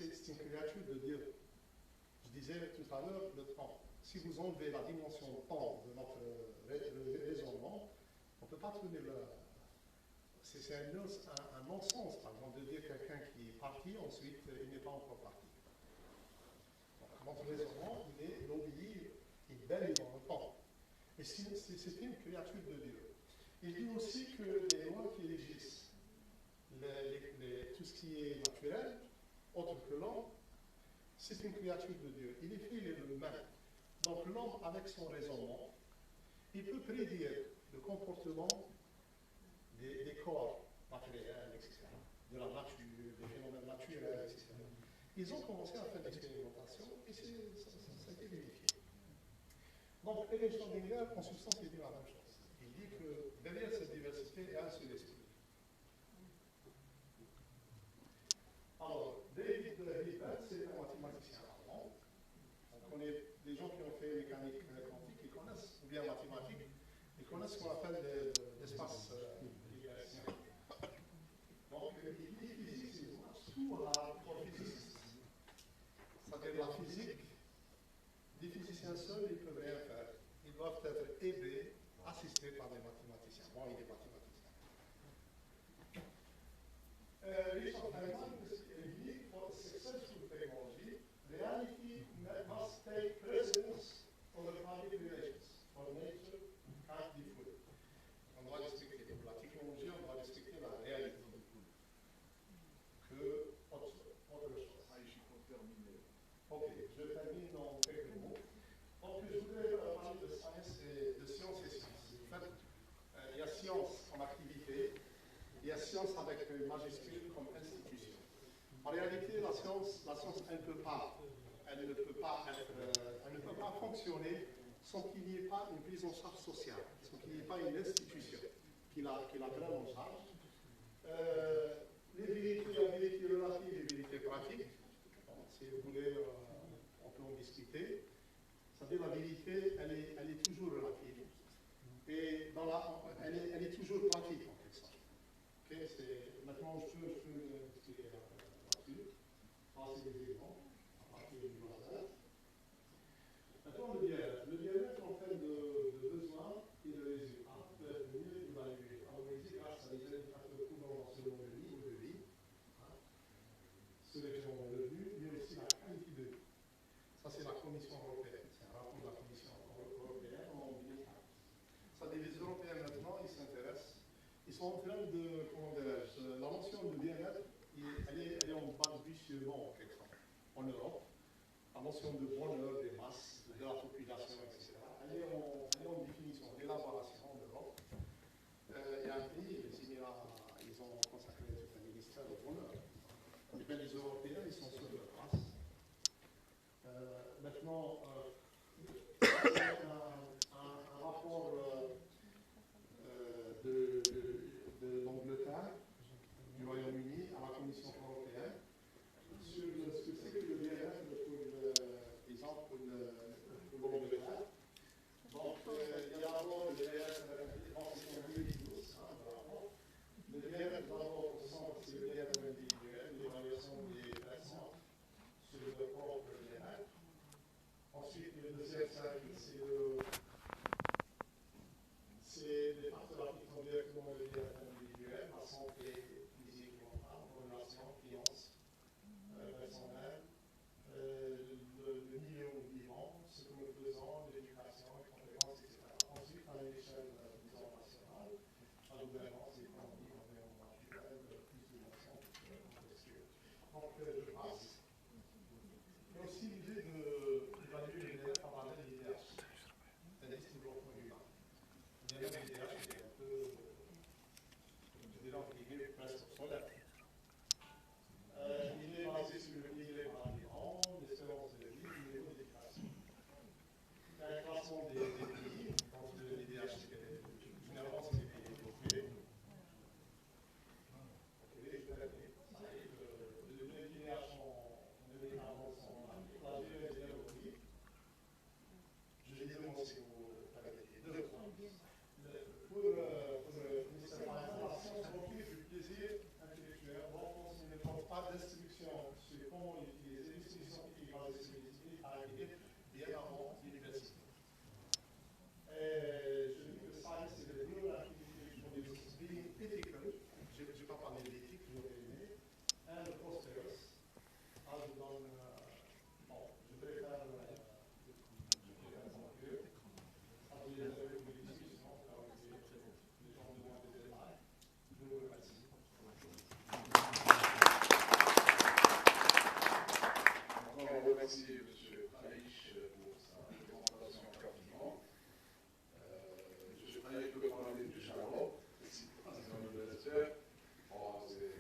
c'est une créature de Dieu. Je disais tout à l'heure, le temps. Si vous enlevez la dimension temps de notre raisonnement, on ne peut pas trouver le... C'est un non-sens, par exemple, de dire quelqu'un qui est parti, ensuite il n'est pas encore parti. Donc, notre raisonnement, il obéit, il baigne dans le temps. Et c'est une créature de Dieu. Il dit aussi que les lois qui régissent tout ce qui est naturel, autre que l'homme, c'est une créature de Dieu. Il est fait, il est humain. Donc l'homme, avec son raisonnement, il peut prédire le comportement des corps matériels, etc., de la nature, des phénomènes naturels, etc. Ils ont commencé à faire des expérimentations et ça a été vérifié. Donc, Hélène Schrödinger, en substance, il dit la même chose. Il dit que derrière cette diversité, il y a un seul esprit. Alors, David Hilbert, c'est un mathématicien allemand. On connaît des gens qui ont fait mécanique quantique, qui connaissent, ou bien mathématiques, ils connaissent ce qu'on appelle l'espace libération. Donc, il dit physique, c'est tout pour physiciste. C'est-à-dire la physique, des physiciens seuls, ils ne peuvent rien faire. Ils doivent être aidés, assistés par des mathématiciens. Bon, il est mathématicien. Richard Feynman, il dit, for successful technology, reality must take precedence over public relations, for nature can't be fooled. On doit respecter la technologie, on doit respecter la réalité. Que autre chose. Ok, je termine en quelques mots. Donc, je voudrais parler de science et de science et science. En fait, il y a science comme activité, il y a science avec une majuscule comme institution. En réalité, la science elle ne peut pas fonctionner sans qu'il n'y ait pas une prise en charge sociale, sans qu'il n'y ait pas une institution qui la prenne en charge. Les vérités, la vérité relative et la vérité pratique, si vous voulez, on peut en discuter. C'est-à-dire la vérité, elle est toujours relative. Et elle est toujours pratique, en quelque sorte. Okay, maintenant, je peux expliquer là-dessus. Passer des exemples à partir du hasard. Maintenant, le bien-être. Le bien-être, en fait, de besoin et de résultat peut être mieux évalué, favorisé grâce à des indicateurs pouvant selon le niveau de vie, selon le revenu, mais aussi la qualité de vie. Ça, c'est la Commission européenne. C'est un rapport de la Commission européenne en 2004. Ça, les Européens, maintenant, ils s'intéressent. Ils sont en train de, comment dirais-je, la notion de bien-être, elle est en balbutiement, en quelque sorte, en Europe. La notion de bonheur des masses, de la population, etc. Elle est en définition, en élaboration en Europe. Il y a un pays, les Émirats, ils ont consacré tout un ministère au bonheur. Et bien, les Européens, ils sont sur leur place. Maintenant, un rapport de l'Angleterre, du Royaume-Uni, à la Commission européenne, sur ce que c'est que le bien-être pour l'Angleterre. Donc, il y a d'abord le bien-être, le bien-être d'abord au centre, c'est le bien-être individuel, l'évaluation des personnes sur leur propre bien-être. Ensuite, le deuxième cercle, c'est les facteurs qui sont directement liés à l'individuel, la santé physique et mentale, relations, finances, personnelles, le milieu vivant, ce que nous faisons, l'éducation, les compétences, etc. Ensuite, à l'échelle nationale, la gouvernance, l'économie, l'environnement naturel, plus d'émotions, contextuelles. Donc, je passe. Il y a aussi l'idée d'évaluer les délais par rapport à l'IDH, c'est-à-dire c'est le développement humain. L'IDH est un peu, je dirais en guillemets, presque obsolète. Il est basé sur le l'équilibre environ, l'espérance de vie, le niveau d'éducation. Il y a un classement des pays, donc l'IDH, généralement c'est des pays développés. Ok, je vais répéter. Ça arrive, le l'IDH en 2040 sont la géographie. Je l'ai dénoncé au Palais deux fois. Pour le ministère par exemple, la science motive du plaisir intellectuel, l'enfance ne porte pas d'instruction sur comment utiliser les scientifiques dans les similitudes arrivées bien avant l'université. Je dis que science is a real activity for being ethical. Je ne vais pas parler d'éthique, vous l'avez aimé, and prosperous. As dans, bon, je préfère sans que, as vous avez eu des discussions avec les gens de moins de détails. Je vous remercie. Encore un remercie M. Aïch pour sa présentation captivante. M. Aïch peut parler du Charlot, c'est un universitaire. Bon, c'est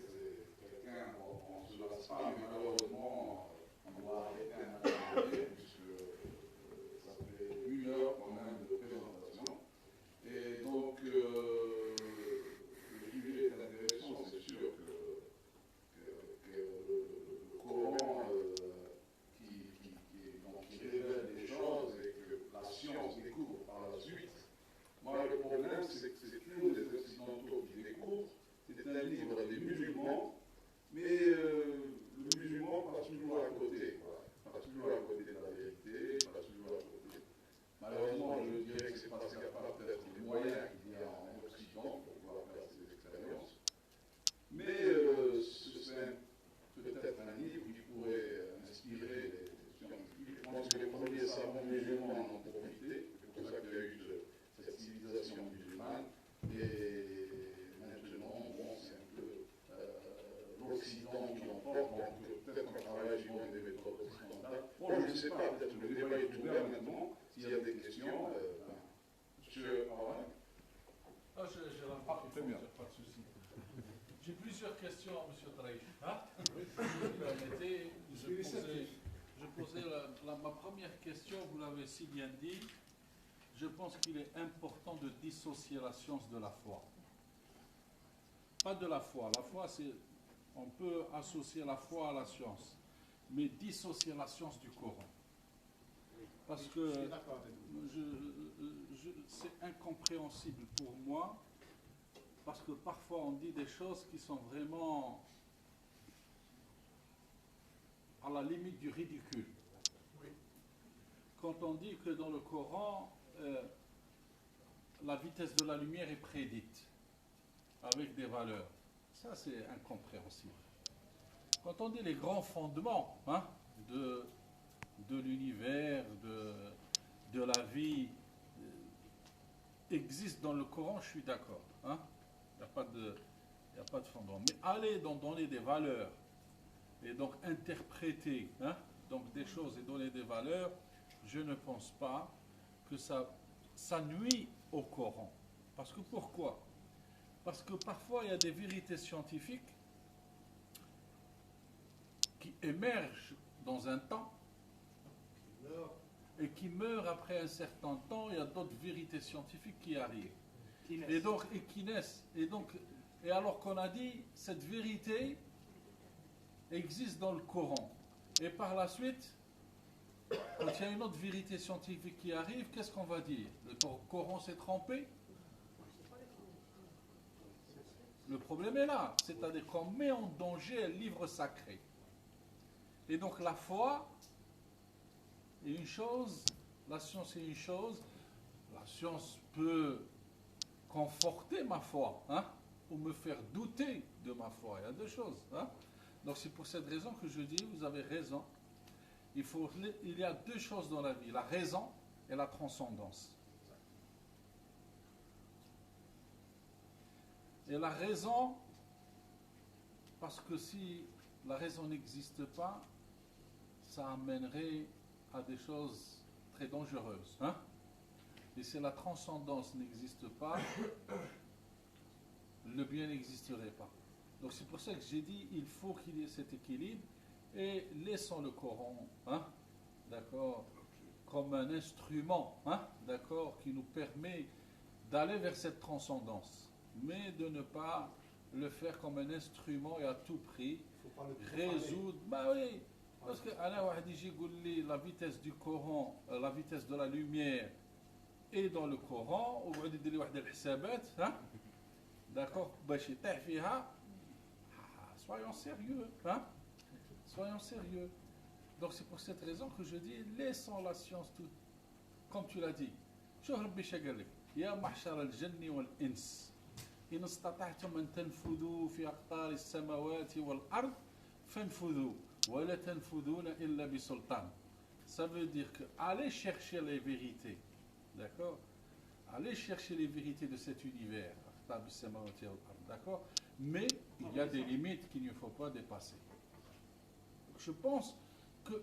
quelqu'un, on ne se lasse pas, mais malheureusement, on doit arrêter un atelier, puisque ça fait 1 heure quand même de présentation. Et donc, le sujet est intéressant, c'est sûr que le Coran qui révèle des choses et que la science découvre par la suite. Moi, le problème, c'est que c'est nous, les Occidentaux, qui découvrent. C'est un livre des musulmans, mais le musulman passe toujours à côté. Voilà. Passe toujours à côté de la vérité, passe toujours à côté. Malheureusement, je dirais que c'est parce qu'il n'y a pas peut-être les moyens qu'il y a en Occident pour pouvoir faire ces expériences. Mais c'est peut-être un livre qui pourrait inspirer les scientifiques. Je pense que les premiers savants musulmans en ont profité. C'est pour ça qu'il y a eu cette civilisation musulmane. Et maintenant, bon, c'est un peu l'Occident qui l'emporte. Donc peut-être qu'en travaillant sur des méthodes occidentales. Bon, je ne sais pas, peut-être que le débat est ouvert maintenant. S'il y a des questions, monsieur Aouane. Ah, je remarque, pas de souci. J'ai plusieurs questions à M. Traïch. Si vous me permettez, je posais ma première question, vous l'avez si bien dit. Je pense qu'il est important de dissocier la science de la foi. Pas de la foi. La foi, on peut associer la foi à la science, mais dissocier la science du Coran. Parce que c'est incompréhensible pour moi, parce que parfois on dit des choses qui sont vraiment à la limite du ridicule. Oui. Quand on dit que dans le Coran, la vitesse de la lumière est prédite avec des valeurs, ça c'est incompréhensible. Quand on dit les grands fondements de l'univers, de la vie, existent dans le Coran, je suis d'accord. Il n'y a pas de fondement. Mais aller donc donner des valeurs et donc interpréter donc des choses et donner des valeurs, je ne pense pas que ça nuit au Coran. Parce que pourquoi? Parce que parfois il y a des vérités scientifiques qui émergent dans un temps et qui meurent après un certain temps. Il y a d'autres vérités scientifiques qui arrivent et qui naissent. Et alors qu'on a dit cette vérité existe dans le Coran, et par la suite, quand il y a une autre vérité scientifique qui arrive, qu'est-ce qu'on va dire? Le Coran s'est trompé? Le problème est là, c'est-à-dire qu'on met en danger un livre sacré. Et donc la foi est une chose, la science est une chose. La science peut conforter ma foi, ou me faire douter de ma foi. Il y a deux choses. Donc c'est pour cette raison que je dis, vous avez raison. Il y a deux choses dans la vie, la raison et la transcendance. Et la raison, parce que si la raison n'existe pas, ça amènerait à des choses très dangereuses. Et si la transcendance n'existe pas, le bien n'existerait pas. Donc c'est pour ça que j'ai dit, il faut qu'il y ait cet équilibre, et laissons le Coran, d'accord, comme un instrument, d'accord, qui nous permet d'aller vers cette transcendance, mais de ne pas le faire comme un instrument et à tout prix résoudre. Bah oui, parce que la vitesse du Coran, la vitesse de la lumière est dans le Coran, ou d'accord, soyons sérieux, Soyons sérieux. Donc c'est pour cette raison que je dis, laissons la science tout, comme tu l'as dit. شو ربي قال لك يا محشر الجن والإنس إن استطعتم أن تنفذوا في أقطار السماوات والأرض فانفذوا ولا تنفذون إلا بسلطان. Ça veut dire que allez chercher les vérités, d'accord? Allez chercher les vérités de cet univers, d'accord? Mais il y a des limites qu'il ne faut pas dépasser. Je pense que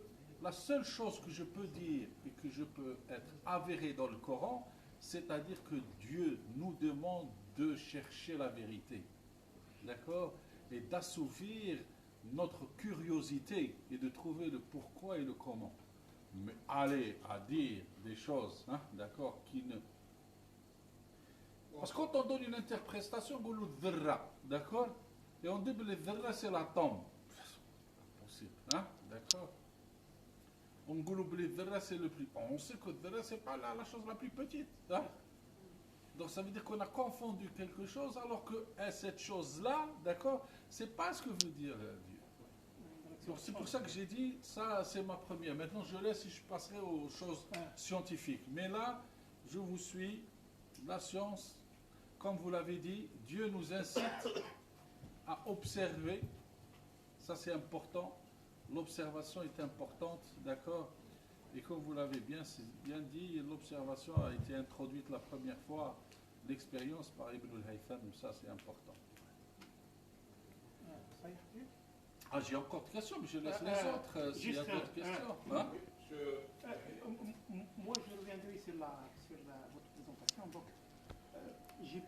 la seule chose que je peux dire et que je peux être avéré dans le Coran, c'est-à-dire que Dieu nous demande de chercher la vérité, d'accord? Et d'assouvir notre curiosité et de trouver le pourquoi et le comment. Mais aller à dire des choses, hein, d'accord, qui ne... Parce que quand on donne une interprétation, on dit dharra, d'accord? Et on dit que le dharra c'est la tombe. C'est pas possible, hein, d'accord? On dit que le dharra c'est le plus... On sait que le dharra c'est pas la chose la plus petite, hein? Donc ça veut dire qu'on a confondu quelque chose alors que cette chose-là, d'accord, c'est pas ce que veut dire Dieu. Donc c'est pour ça que j'ai dit, ça c'est ma première. Maintenant je laisse et je passerai aux choses scientifiques. Mais là, je vous suis, la science, comme vous l'avez dit, Dieu nous incite à observer. Ça c'est important. L'observation est importante, d'accord? Et comme vous l'avez bien dit, l'observation a été introduite la première fois, l'expérience par Ibn al-Haytham, ça c'est important. Ah, j'ai encore des questions, mais je laisse les autres s'il y a d'autres questions. Hein? Moi, je reviendrai sur votre présentation. Donc, j'ai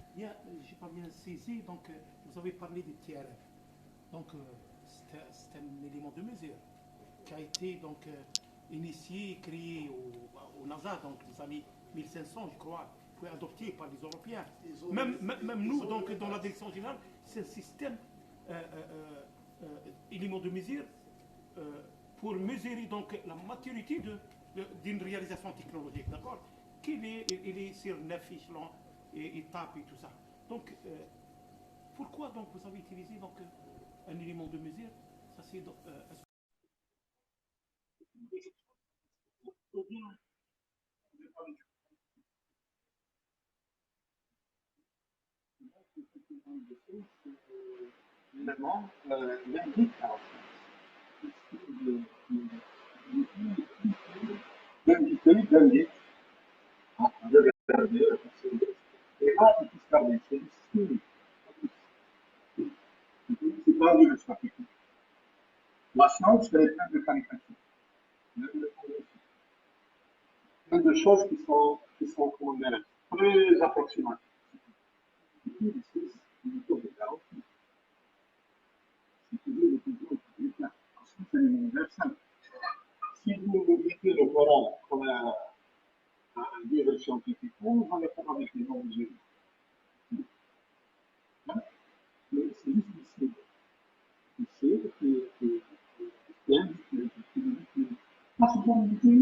pas bien saisi. Donc, vous avez parlé du TRF. Donc, c'est un élément de mesure qui a été donc initié, créé au NASA, donc les années 1500, je crois, puis adopté par les Européens. Même nous, donc, dans la direction générale, c'est un système élément de mesure pour mesurer donc la maturité d'une réalisation technologique, d'accord? Il est sur 9 échelons, étapes et tout ça. Donc, pourquoi donc vous avez utilisé donc un élément de mesure? Ça c'est Évidemment, l'indique l'indique, de regarder, et là, il faut se garder, c'est pas lui le scientifique. La science, elle est pleine de caricatures, plein de choses qui sont comment dire, très approximatives. C'est universel. Si vous mettez le Coran comme un livre scientifique, vous n'allez pas avec les noms musulmans. Mais c'est juste ici. Ici, qui indique la souveraineté.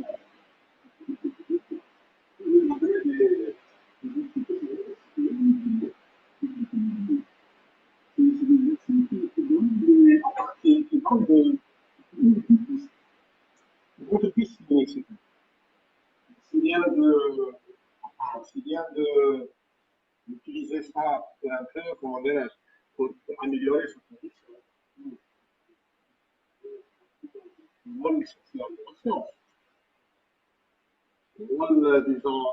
Qui parle de votre fils, c'est bien d'utiliser ça un peu, comment dire, pour améliorer sa condition. Moi, c'est la science. Moi, disons,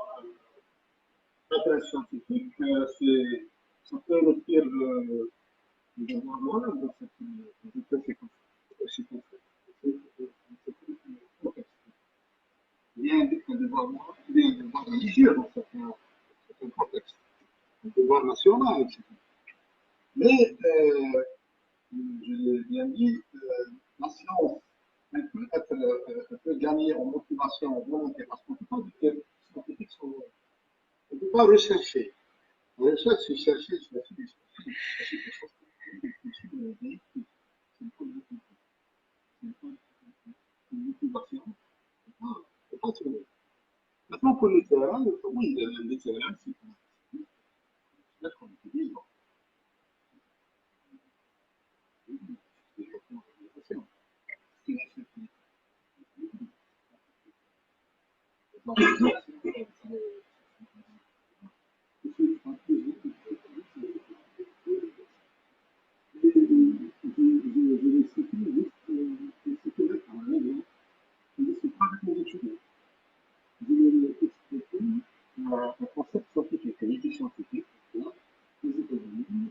la scientifique, ça peut retirer le gouvernement dans cette situation. Il y a un devoir religieux dans certain contexte, un devoir national, etc. Mais, je l'ai bien dit, la science, elle peut gagner en motivation, en volonté, parce qu'on ne peut pas dire que les scientifiques sont. On ne peut pas rechercher. La recherche, c'est chercher, c'est des choses qui sont des une motivation. On ne peut pas trouver. Maintenant, pour le terrain, oui, le terrain, c'est comme tu dis, un concept scientifique, une étude scientifique, les États-Unis,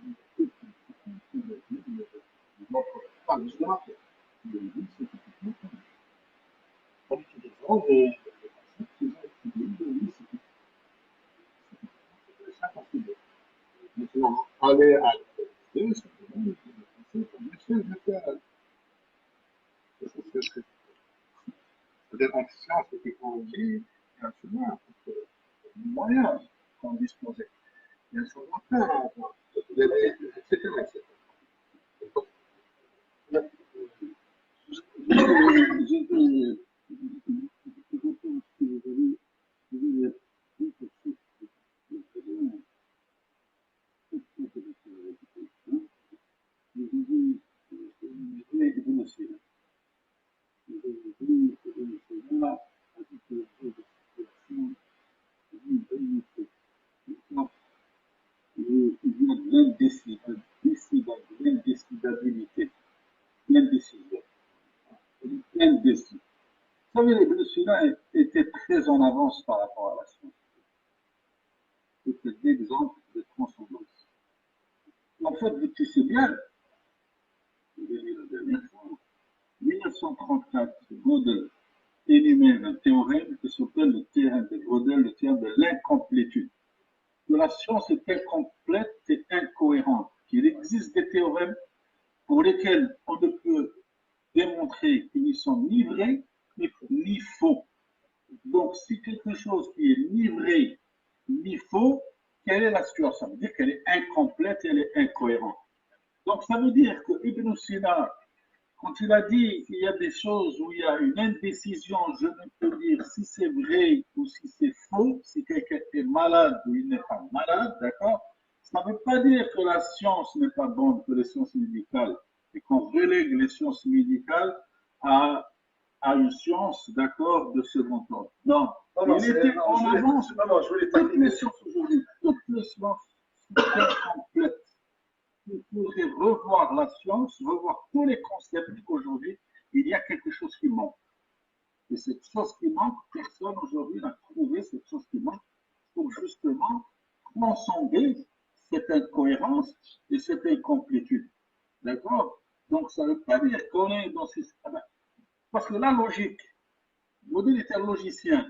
pas juste de marché, mais scientifiquement, en utilisant des concepts qu'ils ont étudiés de l'unicité. C'est ça qu'on fait. Maintenant, aller à l'université, simplement, des concepts en échelle de terrain. C'est ça ce que c'est. C'est-à-dire en sciences et technologies, il y a un chemin, moyen qu'on disposait. Il y a un chemin à faire, etc. etc. L'indécidabilité, l'indécision, l'indécision. Vous savez, Ibn Sina était très en avance par rapport à la science. C'était l'exemple de transcendance. En fait, tu sais bien, je l'ai dit la dernière fois, en 1934, Gödel énumère un théorème qui s'appelle le théorème de Gödel, le théorème de l'incomplétude. Que la science est incomplète et incohérente, qu'il existe des théorèmes pour lesquels on ne peut démontrer qu'ils ne sont ni vrais ni faux. Donc, si quelque chose qui est ni vrai ni faux, quelle est la situation? Ça veut dire qu'elle est incomplète et elle est incohérente. Donc, ça veut dire que Ibn Sina, quand il a dit qu'il y a des choses où il y a une indécision, je ne peux dire si c'est vrai ou si c'est faux, si quelqu'un est malade ou il n'est pas malade, d'accord? Ça ne veut pas dire que la science n'est pas bonne, que les sciences médicales, et qu'on relègue les sciences médicales à, à une science, d'accord, de second ordre. Non, il était en avance. Toutes les sciences aujourd'hui, toutes les sciences sont incomplètes. Il faudrait revoir la science, revoir tous les concepts qu'aujourd'hui, il y a quelque chose qui manque. Et cette chose qui manque, personne aujourd'hui n'a trouvé cette chose qui manque pour justement transcender cette incohérence et cette incomplétude. D'accord? Donc, ça ne veut pas dire qu'on est dans ces... Parce que la logique, Godel est un logicien.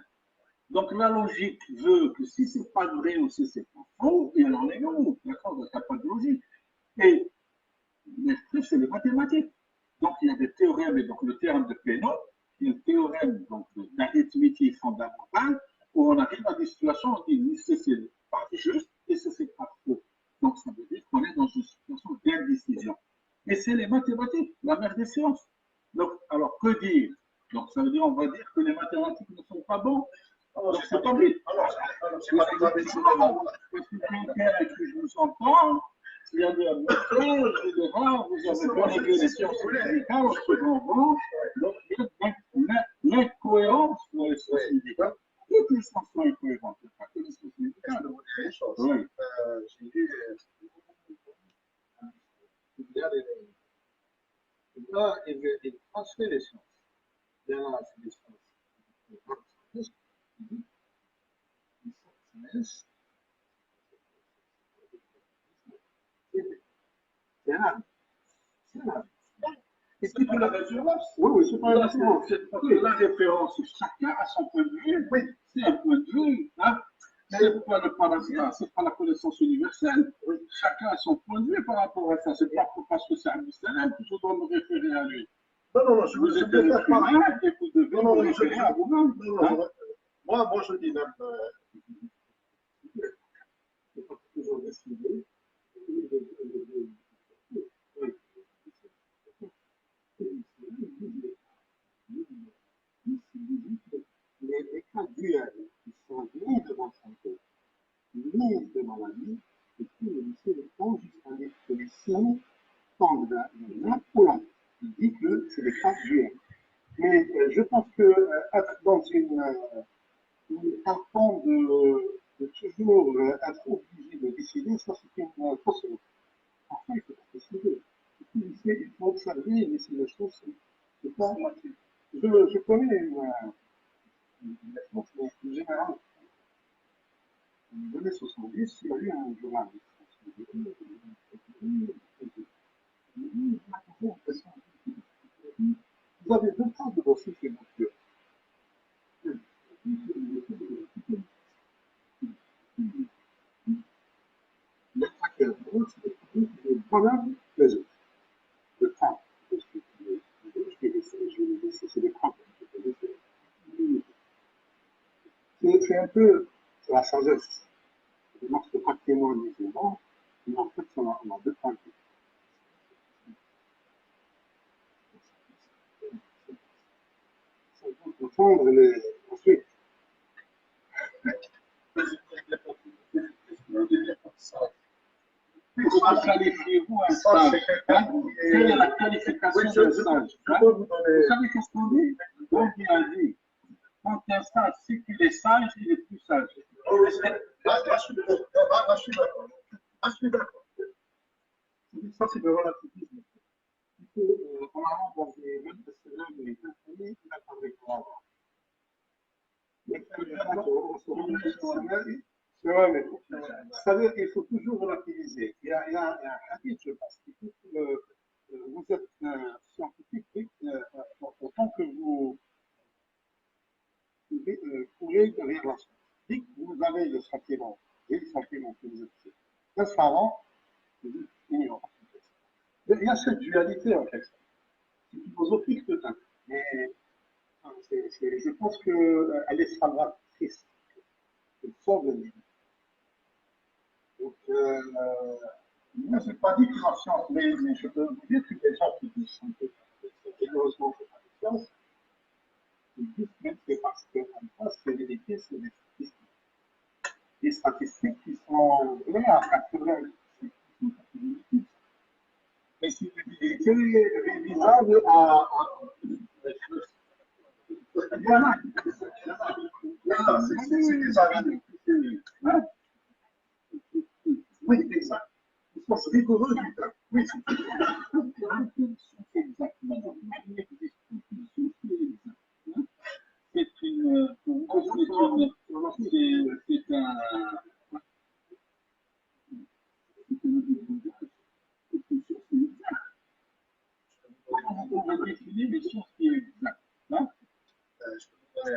Donc, la logique veut que si c'est pas vrai ou si c'est pas faux, il en est où? D'accord? Il n'y a pas de logique. Et l'esprit, c'est les mathématiques. Donc, il y a des théorèmes, et donc le théorème de Pénaud, qui est le théorème d'arithmétique fondamentale, où on arrive à des situations où on dit c'est pas juste et c'est pas faux. Donc, ça veut dire qu'on est dans une situation d'indécision. Et c'est les mathématiques, la mère des sciences. Donc, alors, que dire? Donc, ça veut dire, on va dire que les mathématiques ne sont pas bons. Donc, c'est pas vrai. C'est pas parce que quelqu'un avec qui je vous entends, il y a des méthodes, vous avez relégué les sciences médicales au second rang, donc il y a l'incohérence pour les sciences médicales. Toutes les sciences sont incohérentes, pas que les sciences médicales. Oui. J'ai vu, il transmet les sciences. Il y en a, c'est des sciences. C'est un c'est pas la référence. Oui, oui, c'est pas la référence. Parce que la référence, chacun a son point de vue. Oui. C'est un point de vue. Hein. C'est pas le paragraphe, c'est pas la connaissance universelle. Oui. Chacun a son point de vue par rapport à ça. C'est pas parce que c'est un musulman que je dois me référer à lui. Non, non, non, je veux faire pareil. Vous devez vous référer à vous-même. Moi, je dis même. C'est pas toujours décidé. Les cas duels qui sont ni de bonne santé, ni de maladie, et puis le lycée le prend jusqu'à ce que les signes tendent d'un point. Il dit que c'est des cas duels. Mais je pense que être dans partant de toujours être obligé de décider, ça c'est une fausse route. Parfois, il faut pas décider. Il faut observer et laisser les choses. C'est pas moitié. Je connais une réponse générale. Dans les années 70, il y a eu un journaliste. Vous avez deux cas de dossiers chez vous. L'attaque à l'autre, c'est le bonheur des autres. Le temps. Je vais laisser, c'est des crampes. C'est un peu la sagesse. Moi, je ne peux pas témoigner des gens, mais en fait, on a deux points de vue. Ça doit comprendre les. Ensuite, comment qualifiez-vous un stage? Quelle est la qualification d'un stage? Vous savez qu'est-ce qu'on dit? On dit, quand un sage sait qu'il est sage, il est plus sage. Là, je suis d'accord. Là, je suis d'accord. Ça, c'est le relativisme. Il faut, on rentre dans des modes de cela, mais les pays, il a pas de quoi. C'est vrai, mais c'est-à-dire qu'il faut toujours relativiser. Il y a un hadith, je pense, qui dit que vous êtes scientifique autant que vous courez derrière la science. Dès que vous avez le sentiment, et le sentiment que vous êtes un savant, vous êtes ignorant. Il y a cette dualité en fait. C'est philosophique peut-être, mais je pense qu'elle est salvatrice. Elle sauve les vies. Donc, moi, je n'ai pas dit que la science, mais je peux vous dire que les gens qui disent que malheureusement, c'est pas la science, ils disent même que parce qu'en face, les vérités, c'est des statistiques. Des statistiques qui sont vraies à 80%. Mais c'est des vérités révisables à. Il y en a. C'est des avis. Hein? Oui, exact. Ils sont rigoureux du temps. Oui, c'est exactement. C'est une. C'est un. On va définir les sciences qui est exact. Hein? Je peux vous donner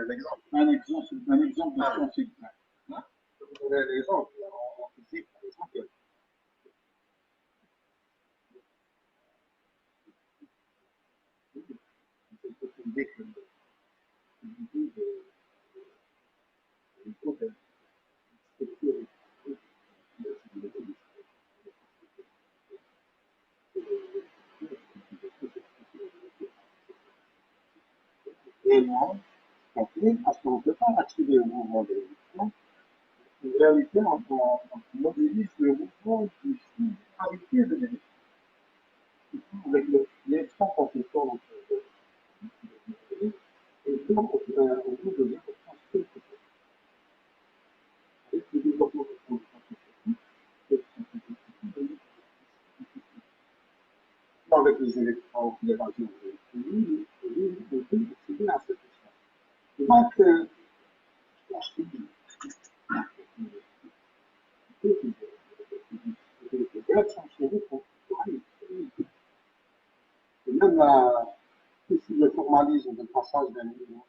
un exemple. Un exemple de science exacte. Hein? Je peux vous donner un exemple. En physique, par exemple, et non, parce qu'on ne peut pas accéder au mouvement de l'émission. En réalité, on modélise le mouvement du singularité de l'émission. Avec l'électron qu'on fait tourner et donc au bout de l'électron avec le développement de avec les électrons, les radios, c'est bien cette question. Donc, même le formalisme de passage d'un niveau,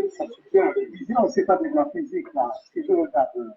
ça suffit à la vision, c'est pas de la physique là. Si je regarde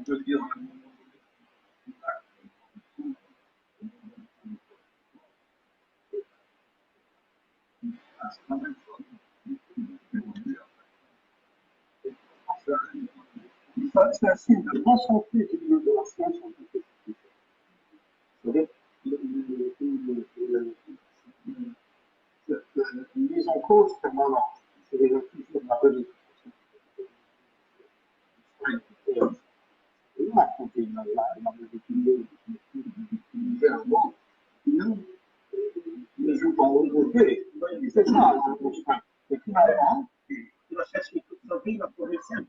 peut dire c'est un signe de bonne santé de la science en fait. C'est-à-dire cette mise en cause permanente, c'est déjà toujours de la religion. Et là, quand il avait utilisé un mot, il joue dans l'autorité. C'est ça, l'Einstein. Et finalement, il a cherché toute sa vie la progression.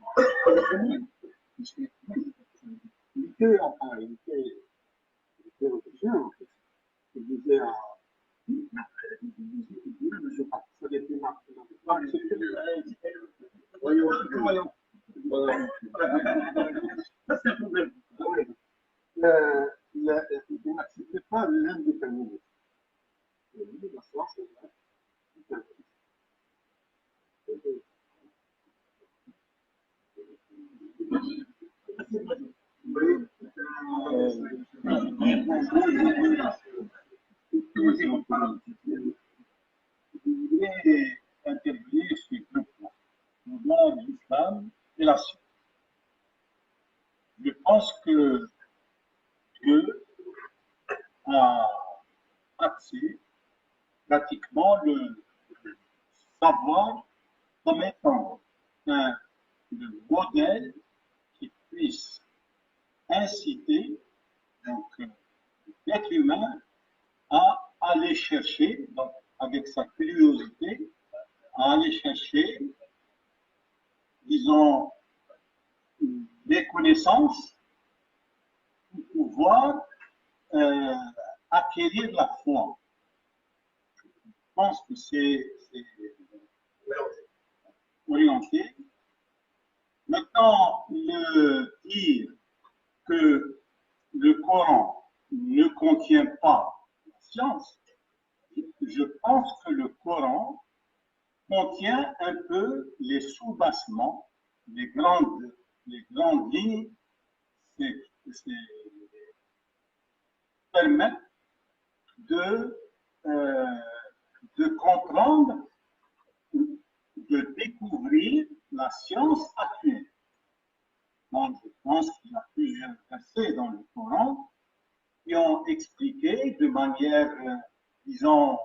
Il était, enfin, il était religieux, en fait. Il disait, je pense que ça était marqué dans le voyons. Ça, c'est un problème. Il n'acceptait pas l'indéterminisme. La science, c'est vrai. Il est interviewé sur deux points, le monde, l'islam et la science. Je pense que Dieu a axé pratiquement le savoir comme étant le modèle qui puisse inciter donc l'être humain à aller chercher, donc avec sa curiosité, à aller chercher, disons, des connaissances pour pouvoir acquérir la foi. Je pense que c'est orienté. Maintenant, le dire que le Coran ne contient pas la science, je pense que le Coran contient un peu les sous-bassements, les grandes lignes, permettent de comprendre, de découvrir la science actuelle. Donc, je pense qu'il y a plusieurs versets dans le Coran qui ont expliqué de manière, disons,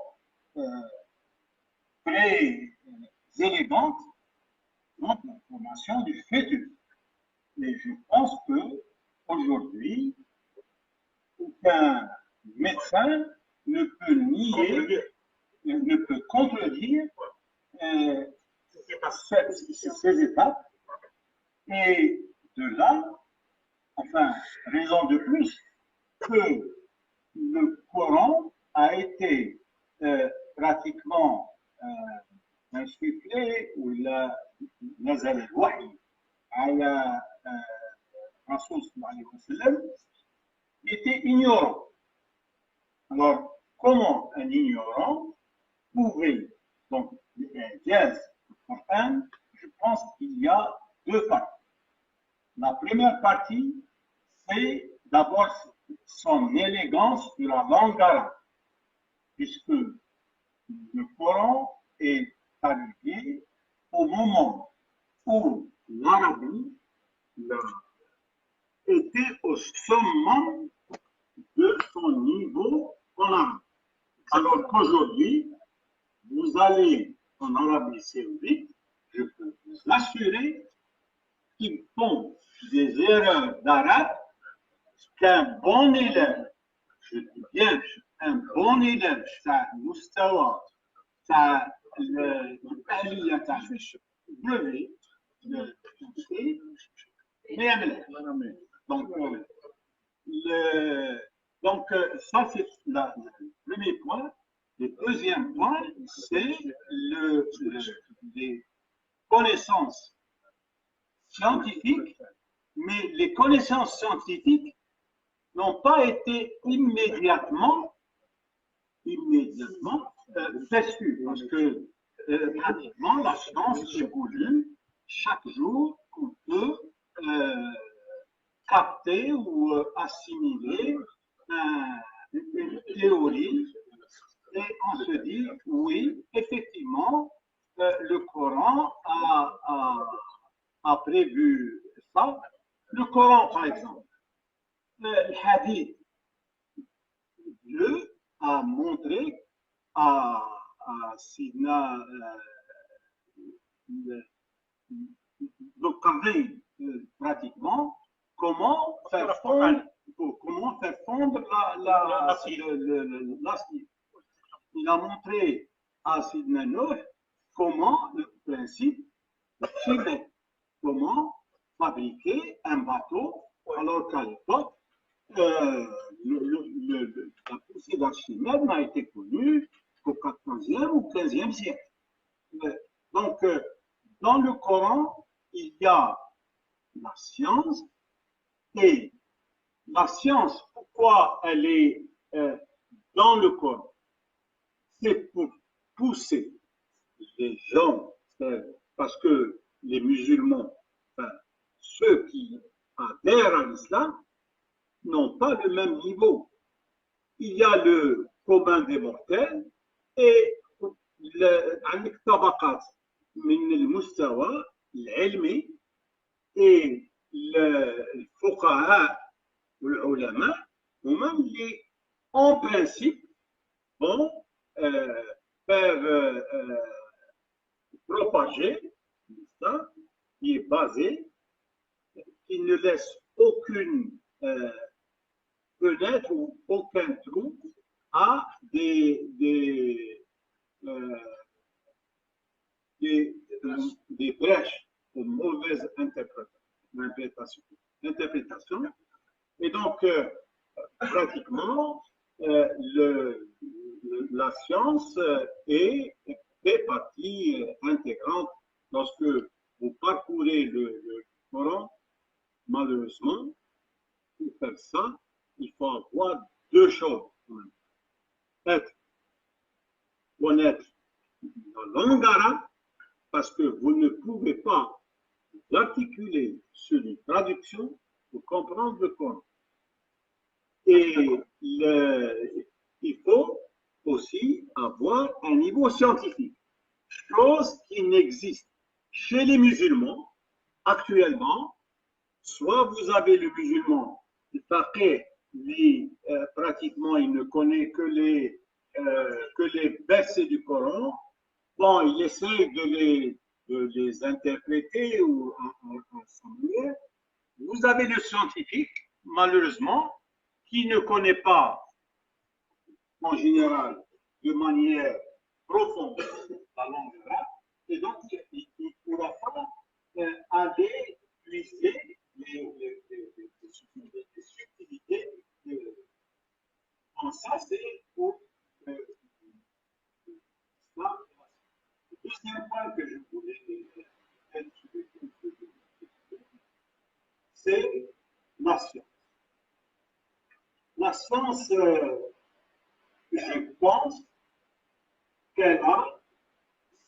très élégante donc, la formation du fœtus. Mais je pense que aujourd'hui, aucun médecin ne peut nier, ne peut contredire ces étapes. Et de là, enfin, raison de plus que le Coran a été pratiquement insufflé ou نزل الوحي على الرسول صلى الله عليه وسلم était ignorant. Alors, comment un ignorant pouvait donc dire le Coran? Je pense qu'il y a deux parties. La première partie, c'est d'abord son élégance de la langue arabe, puisque le Coran est arrivé au moment où l'Arabie était au summum de son niveau en arabe. Alors qu'aujourd'hui, vous allez en Arabie Saoudite, je peux vous assurer qu'ils font des erreurs d'arabe qu'un bon élève, je dis bien un bon élève, ça mustawa, ça الآلية تاع brevet de français mais donc ça c'est le premier point. Le deuxième point c'est les connaissances scientifiques, mais les connaissances scientifiques n'ont pas été immédiatement perçues, parce que pratiquement la science évolue chaque jour. On peut capter ou assimiler une théorie et on se dit, oui, effectivement, le Coran a prévu ça. Le Coran, par exemple, le hadith, Dieu a montré à Sidna Zulkarnain, pratiquement, comment faire fondre la cire. Il a montré à Sidna Nuh comment le principe chimique, comment fabriquer un bateau, alors qu'à l'époque, la poussée d'Archimède n'a été connue qu'au 14e ou 15e siècle. Donc, dans le Coran, il y a la science, et la science, pourquoi elle est dans le Coran? C'est pour pousser les gens, parce que les musulmans, enfin, ceux qui adhèrent à l'islam, n'ont pas le même niveau. Il y a le commun des mortels et عندك طبقات من المستوى العلمي et الفقهاء والعلماء هما اللي en principe vont faire propager ça qui est basé, qui ne laisse aucune fenêtre ou aucun trou à des brèches aux mauvaises interprétations. Et donc, pratiquement, la science fait partie intégrante. Lorsque vous parcourez le Coran, malheureusement, pour faire ça, il faut avoir deux choses. Être connaître la langue arabe, parce que vous ne pouvez pas l'articuler sur une traduction pour comprendre le Coran. Et il faut aussi avoir un niveau scientifique, chose qui n'existe chez les musulmans actuellement. Soit vous avez le musulman, le faqih, lui, pratiquement, il ne connaît que les versets du Coran. Bon, il essaie de les interpréter ou en s'ennuyer. Vous avez le scientifique, malheureusement, qui ne connaît pas, en général, de manière profonde, la langue arabe, et donc il ne pourra pas aller puiser les subtilités. Ça, c'est pour ça. Le deuxième point que je voulais c'est la science. La science, je pense qu'elle a,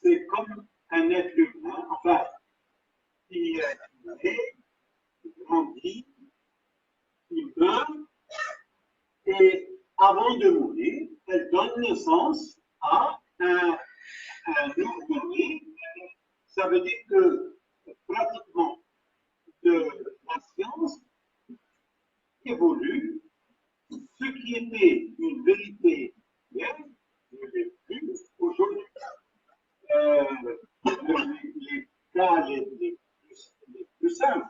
c'est comme un être humain, enfin, qui est né, qui grandit, qui meurt, et avant de mourir, elle donne naissance à un organisme. Ça veut dire que pratiquement la science évolue. Ce qui était une vérité hier ne l'est plus aujourd'hui. Les cas les plus simples,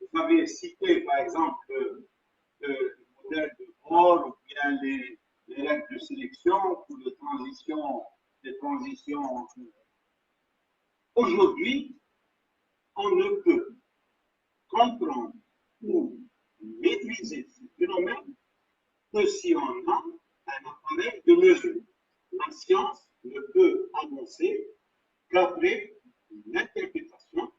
vous avez cité par exemple le modèle de Bohr ou bien les règles de sélection ou les transitions. Aujourd'hui, on ne peut comprendre ou maîtriser ce phénomène que si on a un appareil de mesure. La science ne peut avancer qu'après l'interprétation,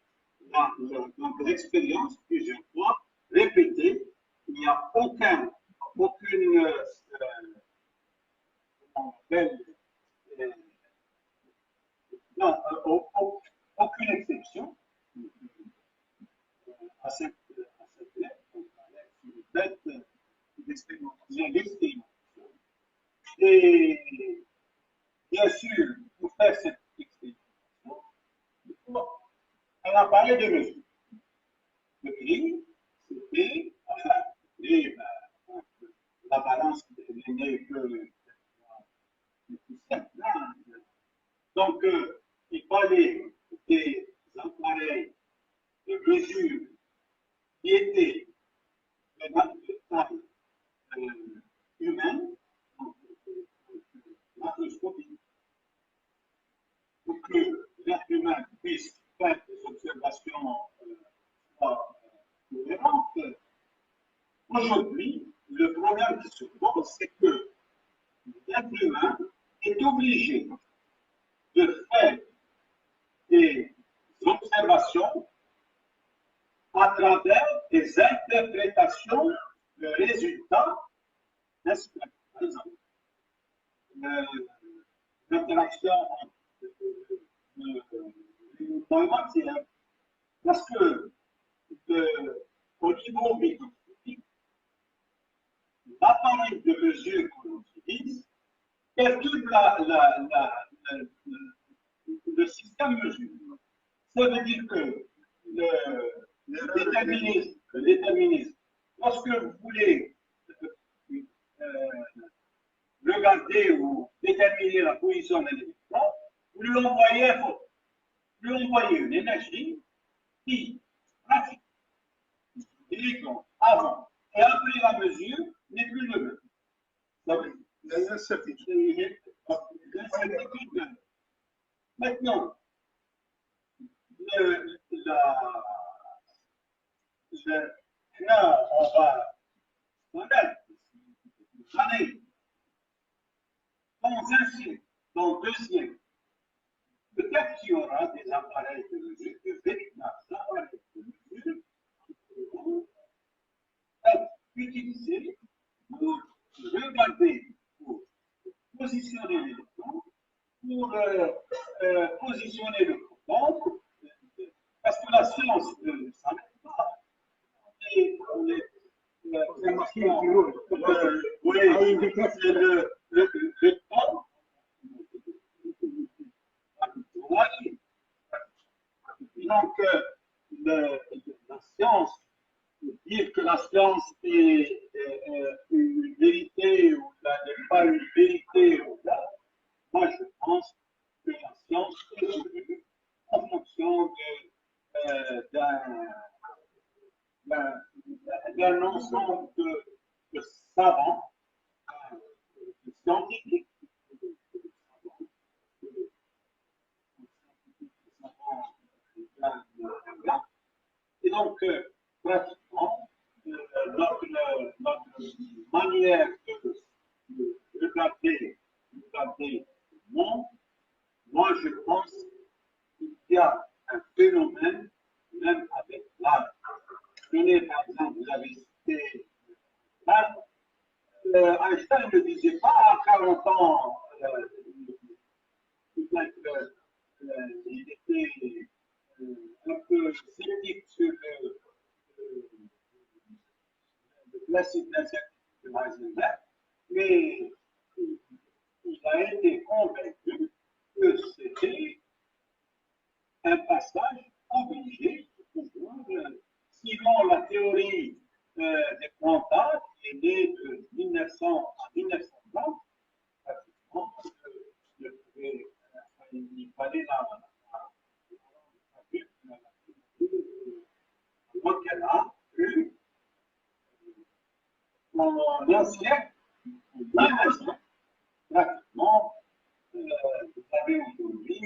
l'expérience plusieurs fois répétée. Il n'y a aucune exception à cette lettre. l'estimation. Et bien sûr, pour faire cette estimation, il faut un appareil de mesure. Le prix, c'était, enfin, et, la balance n'est que simple. Hein. Donc, il fallait des appareils de mesure qui étaient de taille humaine, donc macroscopique, pour que l'être humain puisse faire des observations cohérentes. Aujourd'hui, le problème qui se pose, c'est que l'être humain est obligé de faire des observations à travers des interprétations de résultats, n'est-ce pas? Par exemple, l'interaction entre les matières, parce que au niveau microscopique, l'appareil de mesure que l'on utilise perturbe le système mesure. Ça veut dire que le déterminisme, lorsque vous voulez regarder ou déterminer la position d'un électron, vous lui envoyez un photon, vous lui envoyez une énergie qui pratique l'électron avant et après la mesure n'est plus le même. Donc, il y a une incertitude. Maintenant, là, on va connaître l'année, dans un siècle, dans 2 siècles, peut-être qu'il y aura des appareils de mesure, de véritables appareils de mesure qui pourront être utilisés pour regarder, pour positionner l'électron, pour positionner le photon, parce que la science ne s'arrête pas. Et c'est marqué le temps. Donc, la science, dire que la science est une vérité ou n'est pas une vérité, moi je pense que la science évolue en fonction d'un ensemble de savants, de scientifiques, et donc, pratiquement, notre manière de regarder le monde, moi je pense qu'il y a un phénomène, même avec l'art. Prenez par exemple, vous avez cité l'art. Einstein ne disait pas à 40 ans, il était un peu sceptique sur le principe d'incertitude de Heisenberg, mais il a été convaincu que c'était un passage obligé pour pouvoir, suivant la théorie des quanta qui est née de 1900 à 1920, pratiquement, il fallait qu'elle a eu en un siècle, pratiquement, vous avez aujourd'hui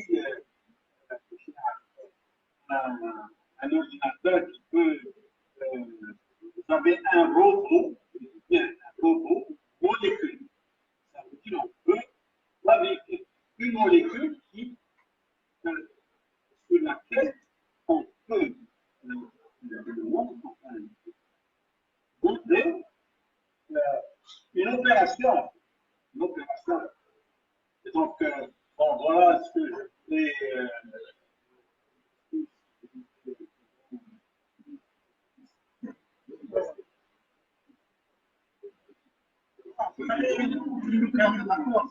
un ordinateur qui peut, vous avez un robot, un robot molécule. Ça veut dire qu'on peut fabriquer une molécule qui, sur laquelle on peut montrer une opération. Une opération. Et donc, bon, voilà ce que je fais. Je suis quand même d'accord.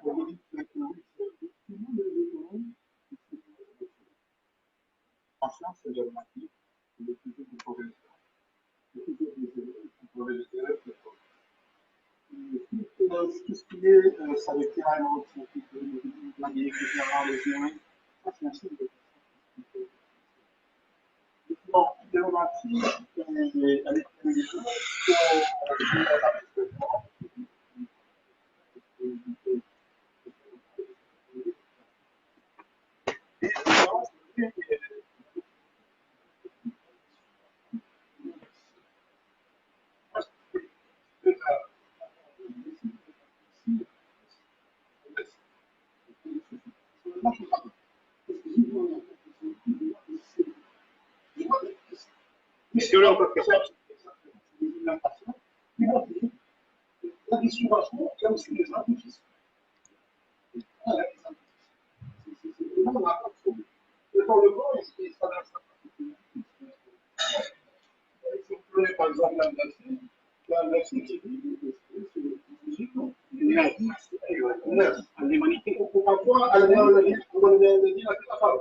Vous dites que oui, tout le monde est économe. Franchement, c'est dramatique. Il est toujours du problème. Il est toujours des élèves, du problème des élèves. Tout ce qui est sanitaire, la vie, etc., les humains, ça c'est un signe de bon, dramatique, avec les gens, puisque là, on peut faire ça, c'est des impatients, ils vont dire, la distribution, il y a aussi les artifices. Voilà, les artifices. C'est vraiment la consomme. Et dans le corps, il s'adresse à ça. Si vous prenez par exemple l'indexie qui dit, c'est le physique, il y a 10, l'humanité, on va voir à la vie, on va le dire à la part.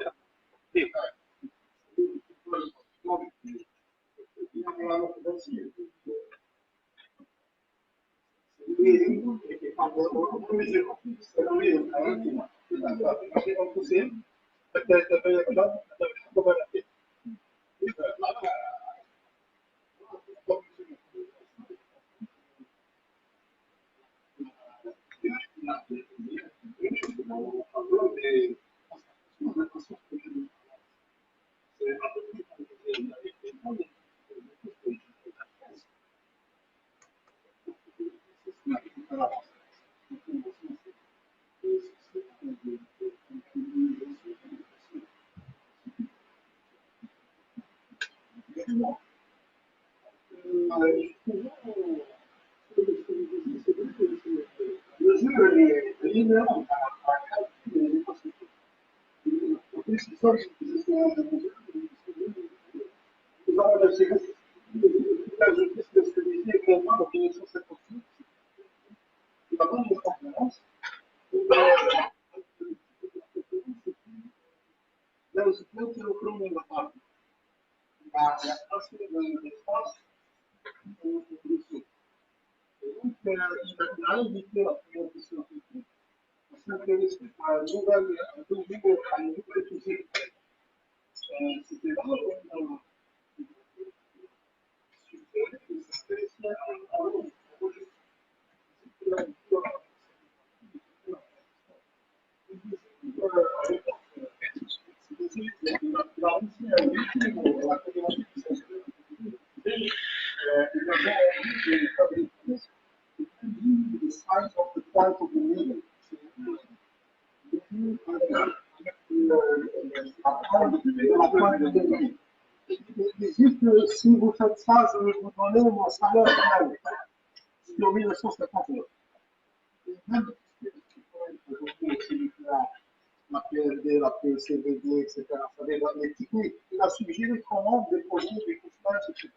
Si vous faites ça, je vais vous donner mon salaire final sur 1951. Même la PLD, la PCBD, etc. Ça veut dire les techniques. Il a suggéré comment déposer des couchages, etc.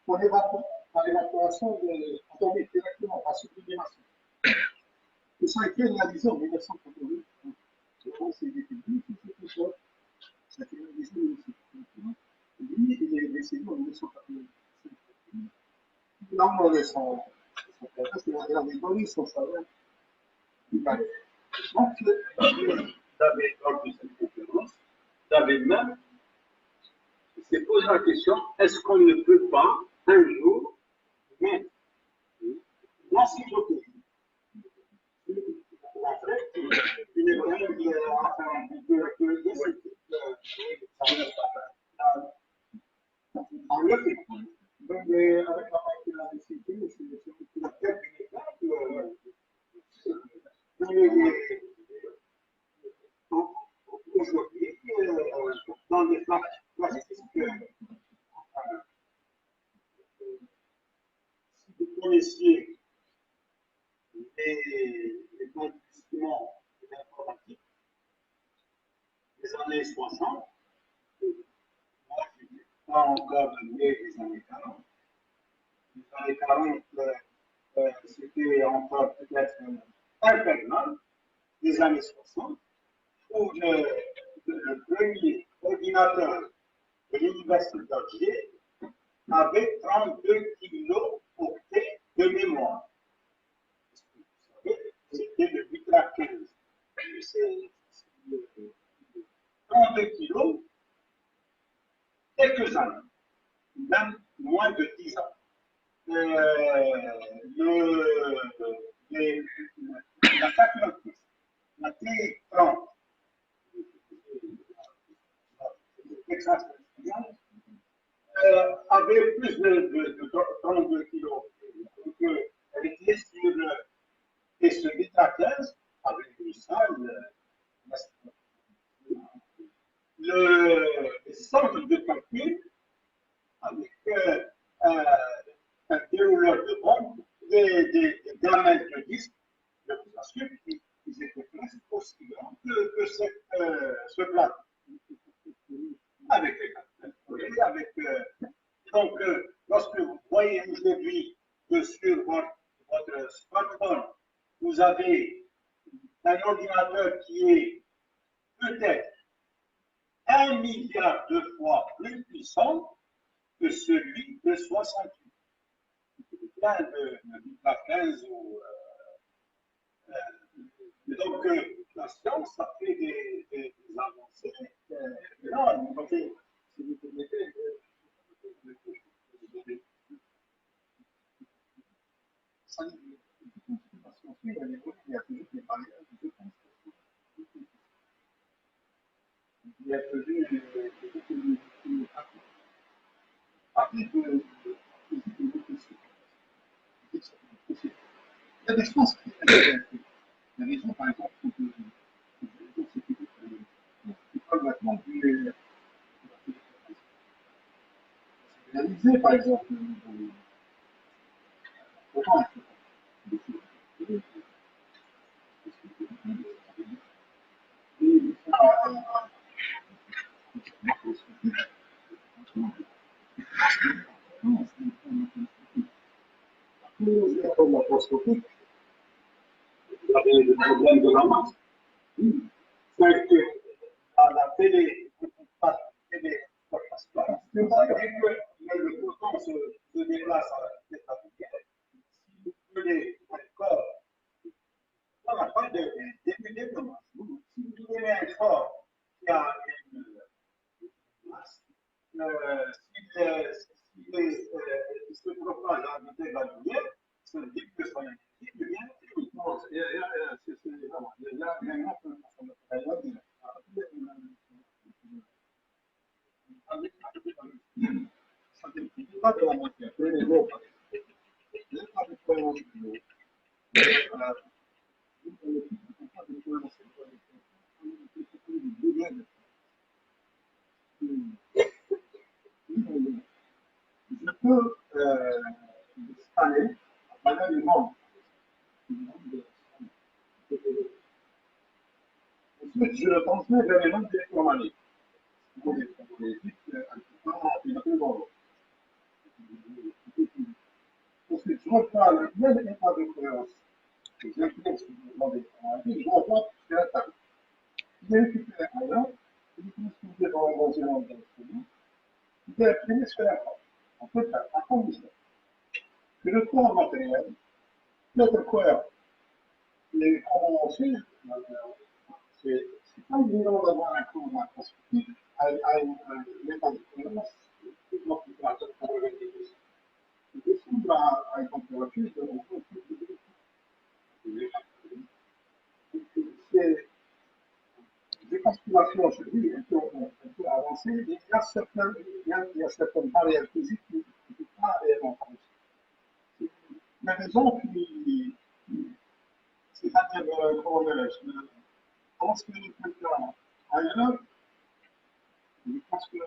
pour l'évacuation de atomique directement, par sublimation. Et ça a été réalisé en 1988. C'est des techniques qui sont tout ça. Ça a été réalisé en 1988. Lui, il est décédé en 1988. Là, on avait son place, il a donné son salaire. Donc, vous avez, lors de cette conférence, vous avez même s'est posé la question, est-ce qu'on ne peut pas, un jour, mettre l'encyclopédie, en fait, une épreuve en effet, donc, avec la particularité, c'est la tête aujourd'hui, dans les plastiques, si vous connaissiez les balbutiements de l'informatique des années 60, moi je n'ai pas encore donné les années 40. Les années 40, c'était encore peut-être infernal, des années 60, où le premier ordinateur de l'Université d'Alger avait 32 kilos octets de mémoire. Vous savez, c'était le Vitra 15. C'est 32 kilos, quelques années, même moins de 10 ans. La 86, la T30, Texas, avait plus de 32 kilos. Donc, elle était sur, et ce Vitra 15 avait une salle, le centre de calcul avec un dérouleur de bombe, des gamelles de disques, je vous assure qu'ils étaient presque aussi grands que ce plat. Avec les calculs, donc, lorsque vous voyez aujourd'hui que sur votre smartphone, vous avez un ordinateur qui est peut-être 1 milliard de fois plus puissant que celui de 68. Plein de Vitra 15 ou. Donc, la science a fait des avancées énormes. Si vous permettez, ça il y a toujours des barrières, je pense. Il y a toujours des après il y a des choses qui il y a des gens, par exemple, qui parlent maintenant du réaliser, par exemple, comment laparoscopique, vous avez le problème de la masse. C'est que à la télé, pas la télé, c'est pas vrai que le proton se déplace à la vitesse appliquée. Si vous prenez un corps, on n'a pas de masse. Si vous prenez un corps qui a une masse, s'il se propage à la vitesse de la lumière, ça veut dire que son énergie devient uniquement. Il y a un autre ça ne dépend pas de la matière. Prenez l'eau. Je peux scanner à travers le monde. Ensuite, je le transmets vers les mondes électromagnétiques. Ensuite, je reprends le même état de cohérence que j'imprime sur le monde électromagnétique, je reprends sur la table. Je vais récupérer ailleurs, je vais transformer dans un environnement d'instrument, je vais imprimer sur la table. En fait, à condition que le corps matériel peut être cohérent. Et comme on sait, c'est pas évident d'avoir un corps macroscopique à un état de cohérence de température pour organiser ça. Il ressemble à une température de l'enfant c'est des constellations aujourd'hui un peu avancées, mais il y a certaines barrières physiques qui ne sont pas réellement franchies. Il y a des gens qui c'est-à-dire, comment dirais-je, pense que quelqu'un ailleurs, je pense que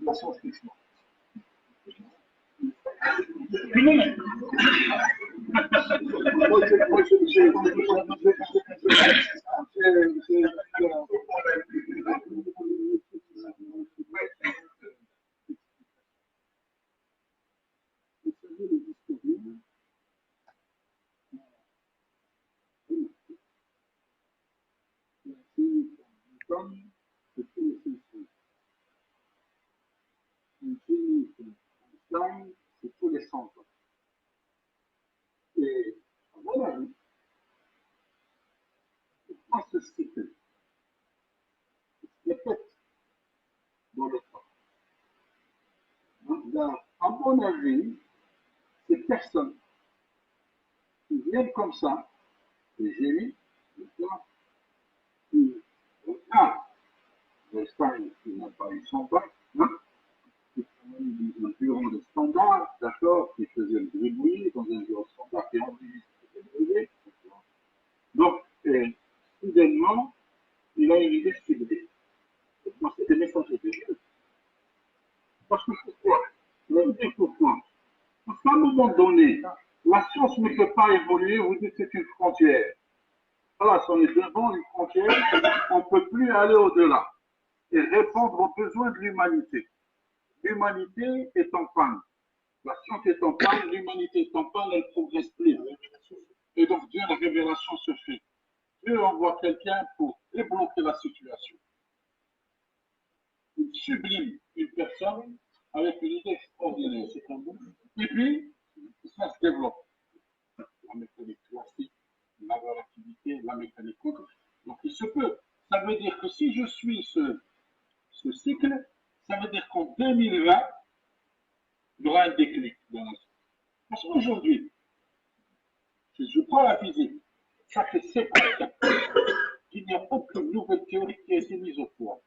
la science-fiction. cycle qui se répète dans le temps. Donc, à mon avis, ces personnes qui viennent comme ça, les génies, qui regardent l'Espagne qui n'a pas eu son bac, hein, qui travaillent dans un bureau de standard, d'accord, qui faisait le gribouillis dans un bureau de standard, qui enregistre le gribouillis. Donc, soudainement, il a une idée ciblée. Moi, c'est des messages de Dieu. Parce que pourquoi? Je vais vous dire pourquoi. Parce qu'à un moment donné, la science ne peut pas évoluer, vous dites que c'est une frontière. Voilà, si on est devant une frontière, on ne peut plus aller au-delà et répondre aux besoins de l'humanité. L'humanité est en panne. La science est en panne, l'humanité est en panne, elle ne progresse plus. Et donc, Dieu, la révélation se fait. Dieu envoie quelqu'un pour débloquer la situation. Il sublime une personne avec une idée extraordinaire. C'est un bon. Et puis, ça se développe. La mécanique classique, la relativité, la mécanique quantique. Donc, il se peut. Ça veut dire que si je suis ce cycle, ça veut dire qu'en 2020, il y aura un déclic dans la science. Parce qu'aujourd'hui, si je prends la physique, ça fait 50 ans qu'il n'y a aucune nouvelle théorie qui a été mise au point.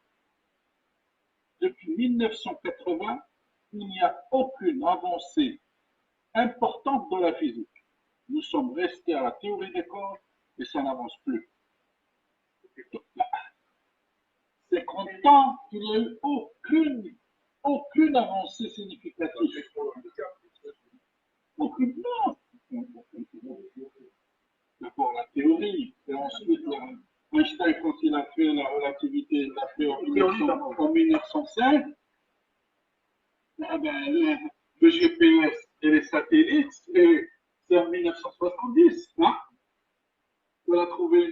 Depuis 1980, il n'y a aucune avancée importante dans la physique. Nous sommes restés à la théorie des cordes et ça n'avance plus. 50 ans qu'il n'y a eu aucune avancée significative. Aucune, non. D'abord la théorie, et ensuite Einstein, quand il a fait la relativité, il l'a fait en 1905. Le GPS et les satellites, c'est en 1970. Hein, qu'on a trouvé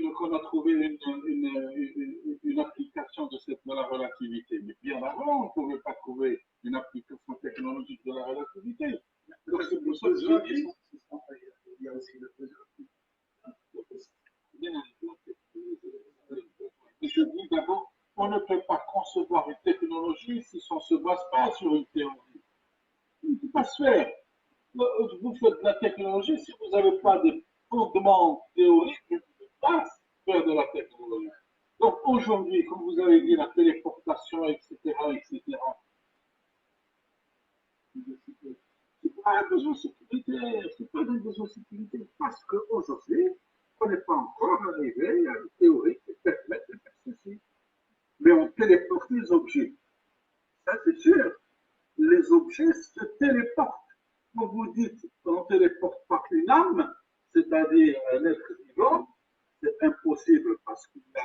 une application de la relativité. Mais bien avant, on ne pouvait pas trouver une application technologique de la relativité. Donc c'est pour ça que je dis. Il y a aussi le je dis d'abord, on ne peut pas concevoir une technologie si on ne se base pas sur une théorie. Ça ne peut pas se faire. Vous faites de la technologie si vous n'avez pas de fondements théoriques, vous ne pouvez pas faire de la technologie. Donc aujourd'hui, comme vous avez dit, la téléportation, etc., etc., c'est pas un besoin sécuritaire, c'est pas un besoin sécuritaire, parce qu'aujourd'hui, on n'est pas encore arrivé à une théorie qui permet de faire ceci. Mais on téléporte les objets. Ça, c'est sûr. Les objets se téléportent. Quand vous dites qu'on ne téléporte pas une âme, c'est-à-dire un être vivant, c'est impossible parce qu'il y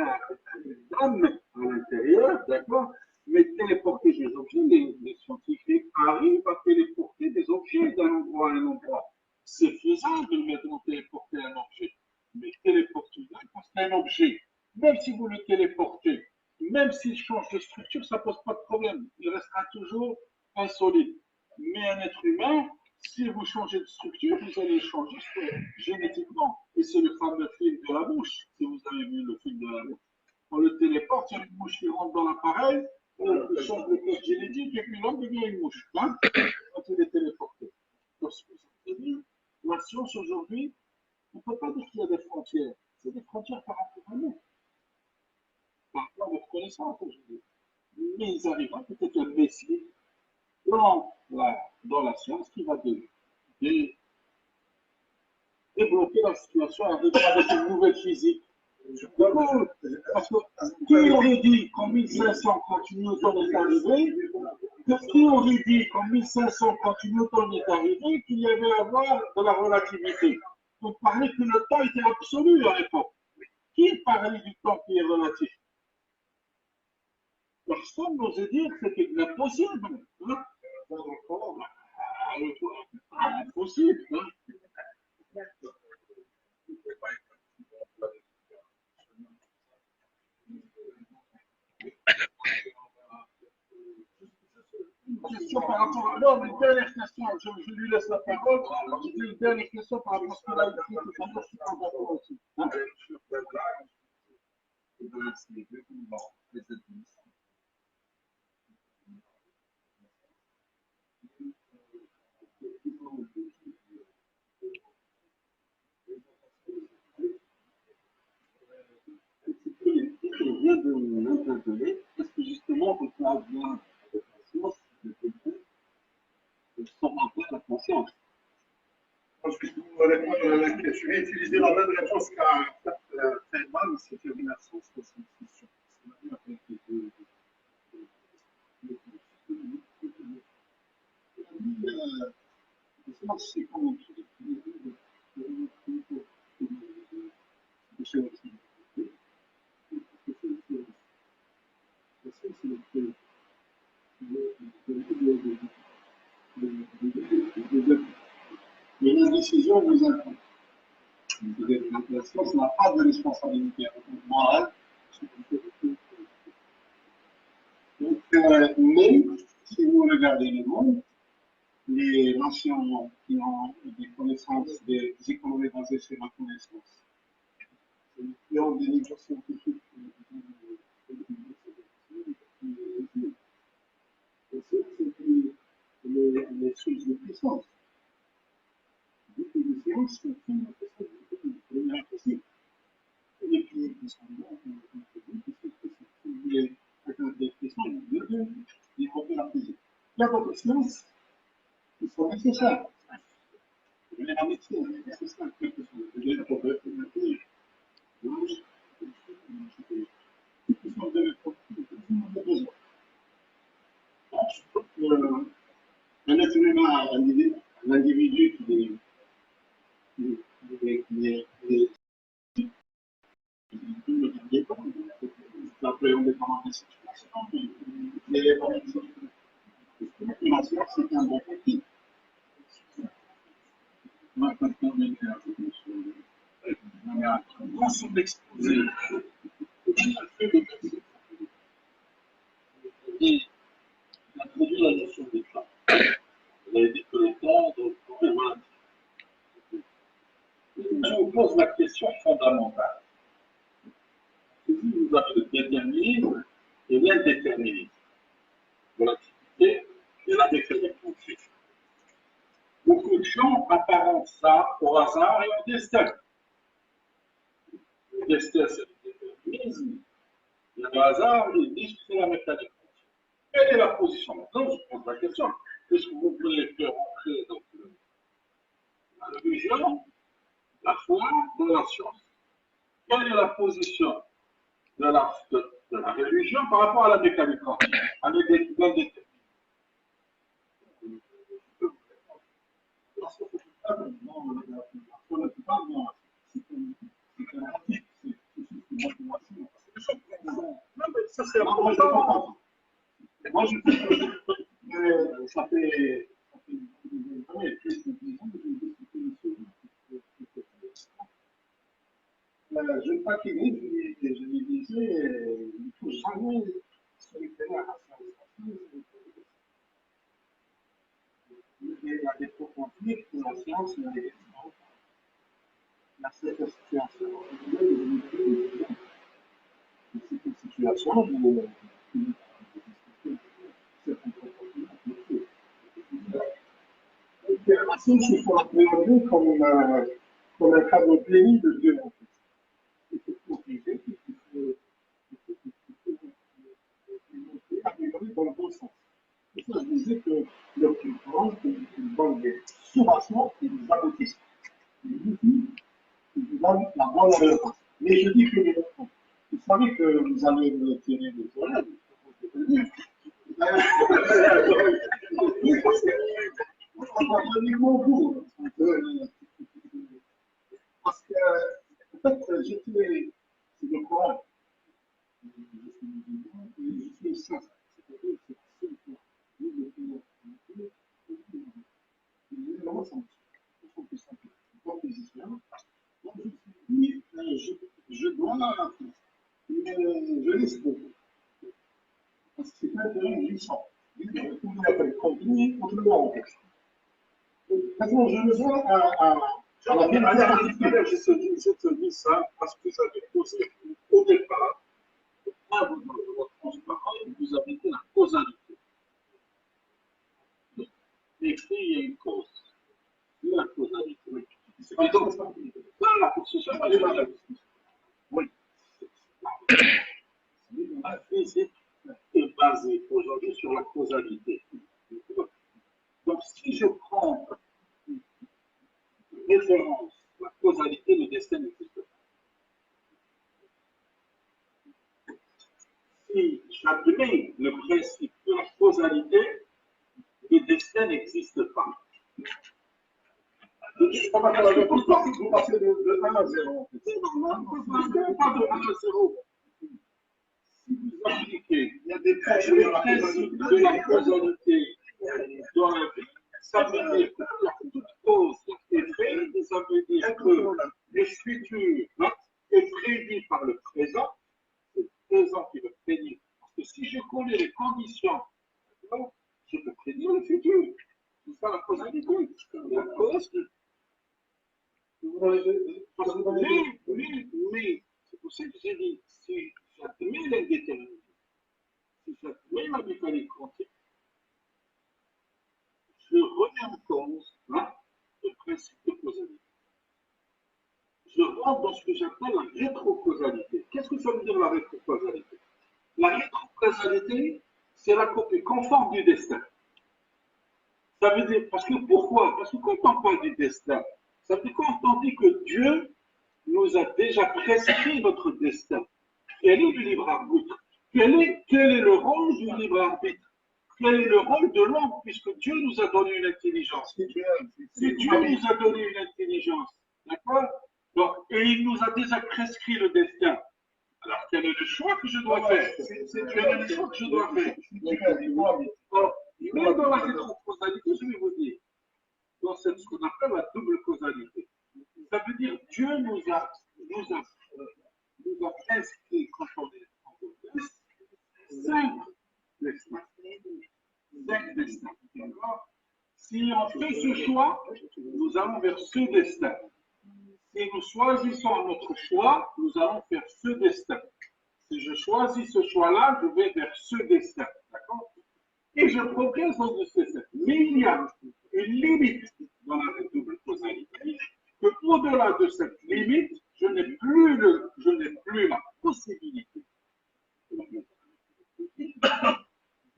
a une âme à l'intérieur, d'accord? Mais téléporter des objets, les scientifiques arrivent à téléporter des objets d'un endroit à un endroit. C'est faisable de maintenant téléporter un objet. Mais téléporter une âme, parce qu'un objet, même si vous le téléportez, même s'il change de structure, ça ne pose pas de problème. Il restera toujours insolite. Mais un être humain, si vous changez de structure, vous allez changer génétiquement. Et c'est le fameux fil de la mouche, si vous avez vu le fil de la mouche. On le téléporte, il y a une mouche qui rentre dans l'appareil, on change le code génétique, et puis l'homme devient une mouche. Hein, quand il est téléporté. Donc, la science aujourd'hui, on ne peut pas dire qu'il y a des frontières. C'est des frontières par rapport à nous. Par rapport à notre connaissance aujourd'hui. Mais ils arrivent à peut-être un messie dans la science qui va débloquer la situation avec une nouvelle physique. Parce que qui aurait dit qu'en 1500, quand Newton est arrivé, qui aurait dit qu'en 1500, quand Newton est arrivé, qu'il y avait à avoir de la relativité? On parlait que le temps était absolu à l'époque. Qui parlait du temps qui est relatif? Personne n'osait dire que c'était impossible. Hein? Impossible. Hein? Une question par rapport à l'homme, une dernière question, je lui laisse la parole. J'ai une dernière question par rapport à ce qu'il a dit tout à l'heure, je suis en d'accord aussi. Hein? Il vient de m'interpeller. Est-ce que justement, on peut avoir la conscience de quelqu'un sans avoir la conscience? Je vais utiliser la même réponse qu'a Feynman, c'est que l'immersion, c'est sûr. C'est comme mais la décision vous incombe. La science n'a pas de responsabilité morale. Donc, même si vous regardez le monde, les nations qui ont des connaissances, des économies basées sur la connaissance, qui ont des niveaux scientifiques, les sources de puissance. Les sciences sont impossibles. Les pays qui sont bons, si vous voulez atteindre des questions, il faut la physique. Il y a d'autres sciences qui sont nécessaires. La médecine est nécessaire. Les prophètes, les qui sont de besoin. Un être humain, un individu qui est l'appréhender pendant des situations, mais la science, c'est un bon outil. Moi, quand on vient faire l'ensemble d'exposé, et introduire la notion d'État. Vous avez dit que l'État, donc, voilà. Je vous pose la question fondamentale. Si vous avez le déterminisme et l'indéterminisme, l'activité et la détermination. Beaucoup de gens apparentent ça au hasard et au destin. Le destin, c'est le déterminisme. Et le hasard, ils disent que c'est la mécanique. Quelle est la position? Maintenant, je pose la question. Est-ce que vous voulez faire entrer dans la religion, la foi, dans la science? Quelle est la position de la religion par rapport à la mécanique quantique, à l'indéterminisme? Ça, c'est important. Moi, je trouve que ça fait plus de 10 ans que je discute je ne pas qu'il je lui disais, il ne faut jamais se référer à la science. Il y a des faux conflits pour la science et les sciences. Cette situation, c'est une situation où la science, il faut l'appréhender comme un cadre béni de Dieu. En fait. Il faut protéger, il faut améliorer dans le bon sens. Et ça, je disais que le plus grand, il donne des soubassements et des aboutissements. Il vous donne la bonne réponse. Mais je dis que vous savez que vous allez me tirer des oreilles. On va venir mon bout. Parce que, en fait, j'étais, c'est le Coran. Je suis ça. C'est-à-dire que c'est je dois, je laisse beaucoup. Parce que c'est un terrain glissant. Vous l'appelez comme autrement en question. Maintenant, je reviens à la dernière particulière, je te dis ça parce que j'avais posé au départ, là, vous, dans votre transparence, vous avez dit la causalité. L'écrit, il y a une cause. La causalité. Et donc, voilà, pour ce soir, oui. La physique est basée aujourd'hui sur la causalité. Donc, si je prends référence, la causalité, le destin n'existe pas. Si j'admets le principe de la causalité, le destin n'existe pas. Je crois pas que vous passez de 1 à 0. C'est normal, pas de 1 à 0. Si vous appliquez le principe de la causalité dans la vie, ça veut dire que toute cause est faite, ça veut dire que le futur est prédit par le présent, c'est le présent qui veut prédire. Parce que si je connais les conditions, je peux prédire le futur. C'est ça la causalité. La cause. Mais c'est pour ça que j'ai dit, si j'admets l'indéterminé, si j'admets la mécanique quantique, je remets en cause le principe de causalité. Je rentre dans ce que j'appelle la rétrocausalité. Qu'est-ce que ça veut dire la rétrocausalité? La rétrocausalité, c'est la copie conforme du destin. Ça veut dire, parce que pourquoi? Parce que quand on parle du destin, ça veut dire quand on dit que Dieu nous a déjà prescrit notre destin. Quel est le libre arbitre? Quel est le rôle du libre arbitre? Quel est le rôle de l'homme, puisque Dieu nous a donné une intelligence? Si Dieu nous a donné une intelligence, d'accord? Donc, et il nous a déjà prescrit le destin. Alors, quel est le choix que je dois faire? Quel est le choix que je dois faire? Alors, même dans la rétrocausalité, je vais vous dire, dans ce qu'on appelle la double causalité. Ça veut dire Dieu nous a prescrit, quand on est en test, 5 destins. 5 destins. Si on fait ce choix, nous allons vers ce destin. Si nous choisissons notre choix, nous allons faire ce destin. Si je choisis ce choix-là, je vais vers ce destin. D'accord? Et je progresse dans ce destin. Mais il y a une limite dans la double causalité, que au-delà de cette limite, je n'ai plus la possibilité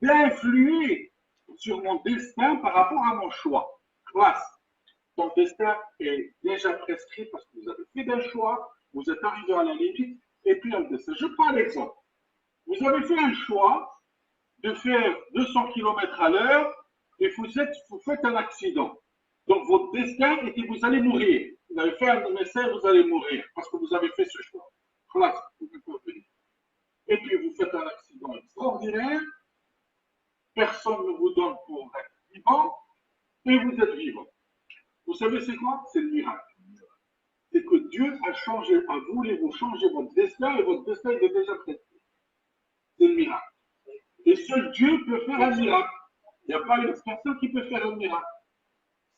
d'influer sur mon destin par rapport à mon choix. Classe. Ton destin est déjà prescrit parce que vous avez fait un choix, vous êtes arrivé à la limite, et puis un destin. Je prends l'exemple. Vous avez fait un choix de faire 200 km à l'heure et vous faites un accident. Donc votre destin est que vous allez mourir. Vous avez fait un essai, vous allez mourir parce que vous avez fait ce choix. Classe. Et puis vous faites un accident extraordinaire, personne ne vous donne pour être vivant, et vous êtes vivant. Vous savez c'est quoi? C'est le miracle. C'est que Dieu a voulu vous changer votre destin et votre destin est déjà prescrit. C'est le miracle. Et seul Dieu peut faire un miracle. Il n'y a pas une personne qui peut faire un miracle.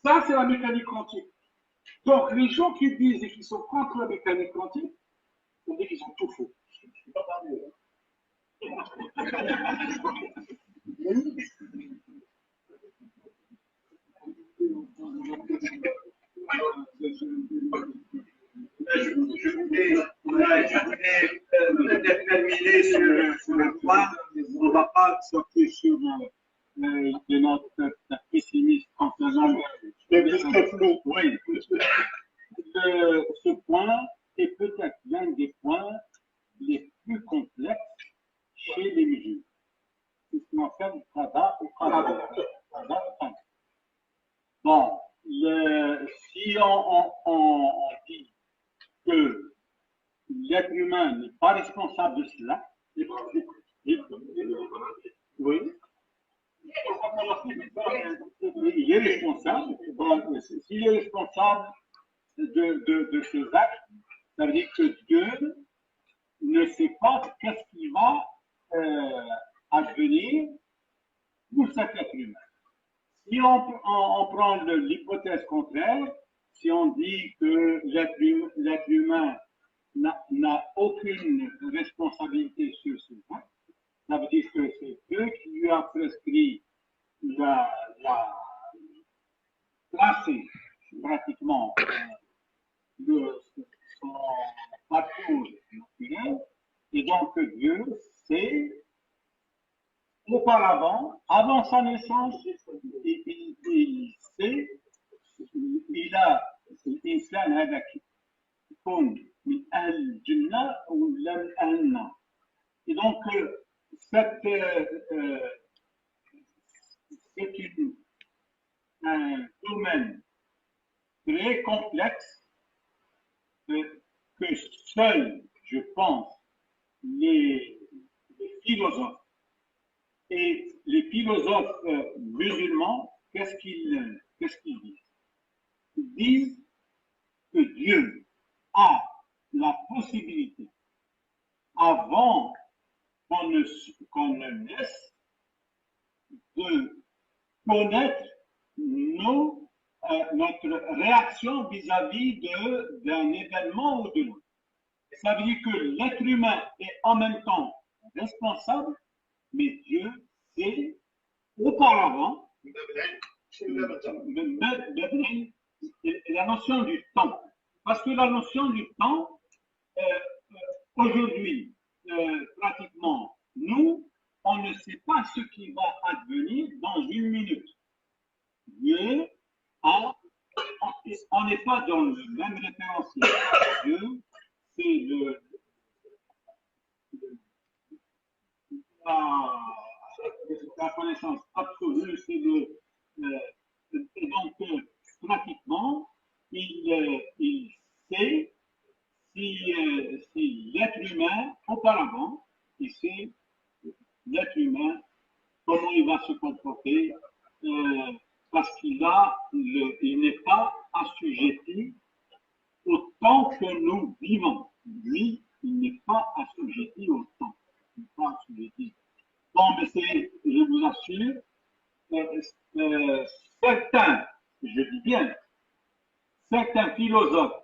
Ça, c'est la mécanique quantique. Donc, les gens qui disent et qui sont contre la mécanique quantique, on dit qu'ils ont tout faux. Je ne suis pas parmi eux. Je voulais déterminer sur le point, on ne va pas sortir sur de notre pessimiste en faisant flou. Oui. Ce point est peut-être l'un des points les plus complexes chez les musulmans. C'est ce qu'on appelle le qada ou qadar. Bon, si on dit que l'être humain n'est pas responsable de cela, oui, il est responsable. Bon, s'il est responsable de ces actes, ça veut dire que Dieu ne sait pas qu'est-ce qui va advenir pour cet être humain. Si on prend l'hypothèse contraire, si on dit que l'être humain n'a aucune responsabilité sur ce point, ça veut dire que c'est Dieu qui lui a prescrit la placer pratiquement son parcours naturel, et donc Dieu sait auparavant, avant sa naissance, il sait, il a الإنسان هذا يكون من أهل الجنة ولا من أهل النار. Et donc, c'est un domaine très complexe que seuls, je pense, les philosophes et les philosophes musulmans, qu'est-ce qu'ils disent? Ils disent que Dieu a la possibilité, avant qu'on ne naisse, de connaître notre réaction vis-à-vis d'un événement ou de l'autre. Ça veut dire que l'être humain est en même temps responsable, mais Dieu sait auparavant la notion du temps. Parce que la notion du temps, aujourd'hui, pratiquement, nous, on ne sait pas ce qui va advenir dans une minute. Dieu on n'est pas dans le même référentiel. Dieu, c'est la connaissance absolue, c'est et donc, pratiquement, il sait si l'être humain, auparavant, il sait l'être humain, comment il va se comporter, parce qu'il n'est pas assujetti au temps que nous vivons. Lui, il n'est pas assujetti au temps. Il n'est pas assujetti. Bon, mais je vous assure, certains, je dis bien, certains philosophes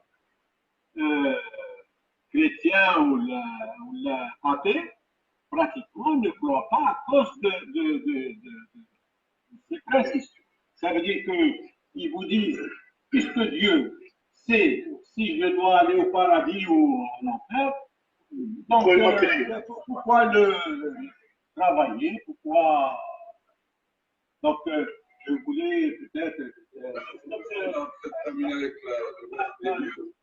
chrétiens ou athées, pratiquement ne croient pas à cause de ces principes. Ça veut dire qu'ils vous disent, puisque Dieu sait si je dois aller au paradis ou en enfer, donc pourquoi le travailler, pourquoi... Donc, je voulais peut-être... terminer avec les lieux.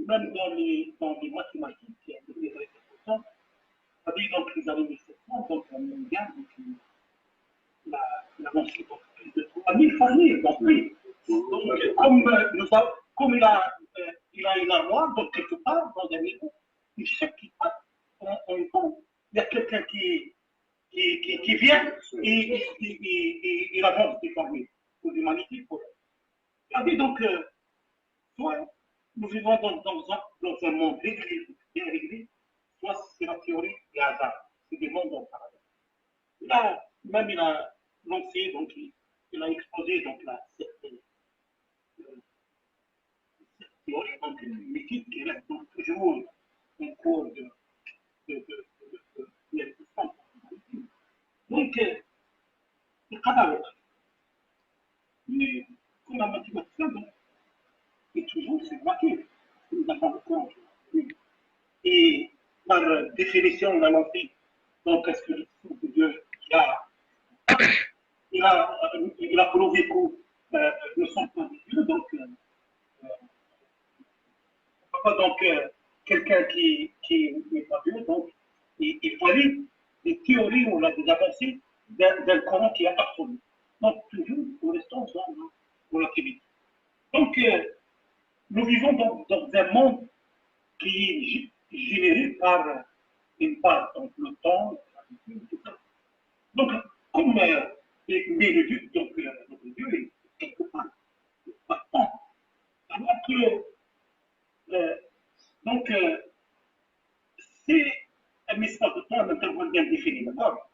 Même dans les mathématiques, il y a des réflexions. Donc, les années 1700, donc on regarde l'avancée de plus de 3000 familles. Donc, oui. Donc, comme il a une armoire, donc quelque part, dans un niveau, il sait qu'il passe en temps. Il y a quelqu'un qui vient et il avance des familles pour l'humanité. Donc, soit nous vivons dans un monde réglé, bien réglé, soit c'est la théorie du hasard, c'est des mondes en parallèle. Là, même il a lancé, donc il a exposé donc, cette théorie donc, mythique qui reste donc, toujours en cours de donc, c'est cadavre. Mais comme la mathématicien, c'est toujours c'est voiture. Nous avons compte. Et par définition, on a montré donc est-ce que le Fils de Dieu il a prouvé que ne sont pas des dieux, donc quelqu'un qui n'est pas Dieu, donc il valide des théories ou des avancées d'un courant qui est absolu. Donc toujours, nous restons dans la relativité. Donc nous vivons dans un monde qui est généré par une part, donc le temps, tout ça. Donc, comme mais le Dieu, donc, le Dieu est quelque part partant. Alors que, donc, c'est un espace de temps, un intervalle bien défini, d'accord?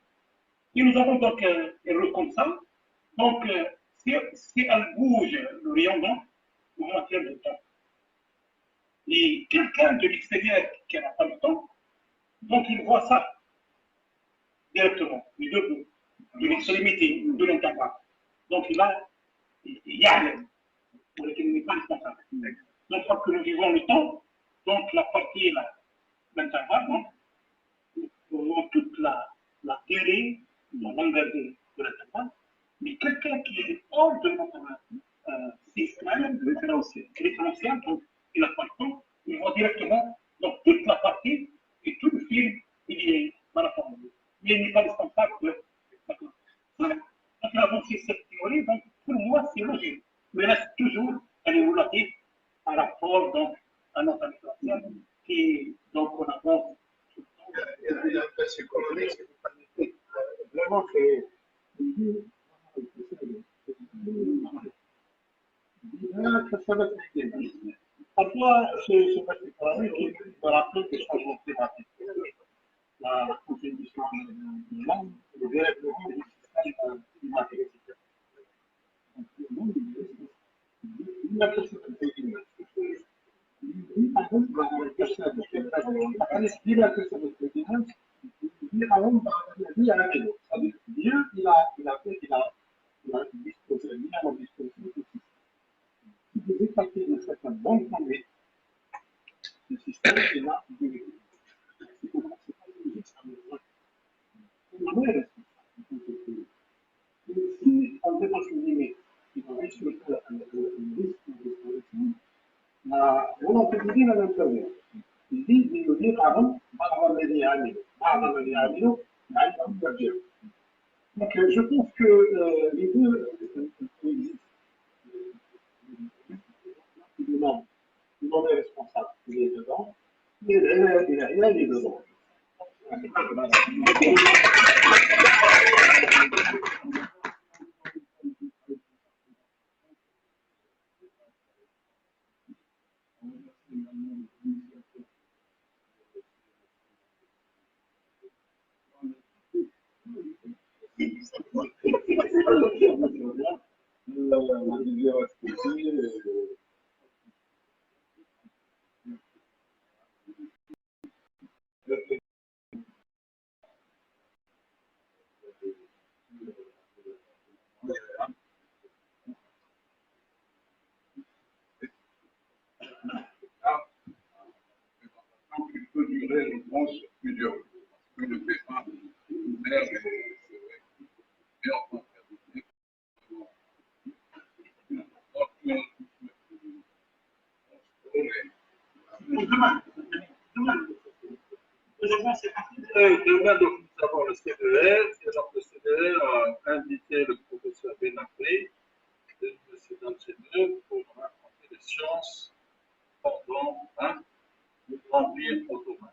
Et nous avons donc un rôle comme ça. Donc, si elle bouge le rayon donc, en matière de temps, et quelqu'un de l'extérieur qui n'a pas le temps, donc il voit ça directement, les deux bouts, de l'extrémité, de l'intervalle. Donc il y a pour lequel il n'est pas responsable. Donc, quand nous vivons le temps, donc la partie, l'intervalle, donc, toute la durée, la longueur de l'intervalle, mais quelqu'un qui est hors de notre système référentiel, donc il n'a pas le temps, il voit directement donc, toute la partie et tout le film, il est dans la formule. Mais il n'est pas responsable de. D'accord. Donc, il a avancé cette théorie, donc pour moi, c'est logique. Mais il reste toujours, elle est relative par rapport donc, à notre administration qui, donc, on avance. Il y a un fait psychologique, si vous permettez. Vraiment, c'est. Parfois, c'est particulier qui me rappelle des changements climatiques. La contribution de l'homme, le dérèglement du système climatique. Il y a possibilité disposé, si vous écartez de certaines bonnes conduites, le système est là, c'est pour ça que ça me voit. Si on dépasse une limite, qui va risquer le risque de disparition, la volonté divine à l'intérieur. Il dit de nous dire avant, donc je pense que les deux existent. L'homme est responsable, il est dedans, et derrière, il est dedans. Il peut durer, je pense, plusieurs jours. Que le pépin, une mère, et enfin, Demain, donc, nous avons le CDR, et donc le CDR a invité le professeur Benafri de l'Université d'Angers pour raconter les sciences pendant l'Empire ottoman.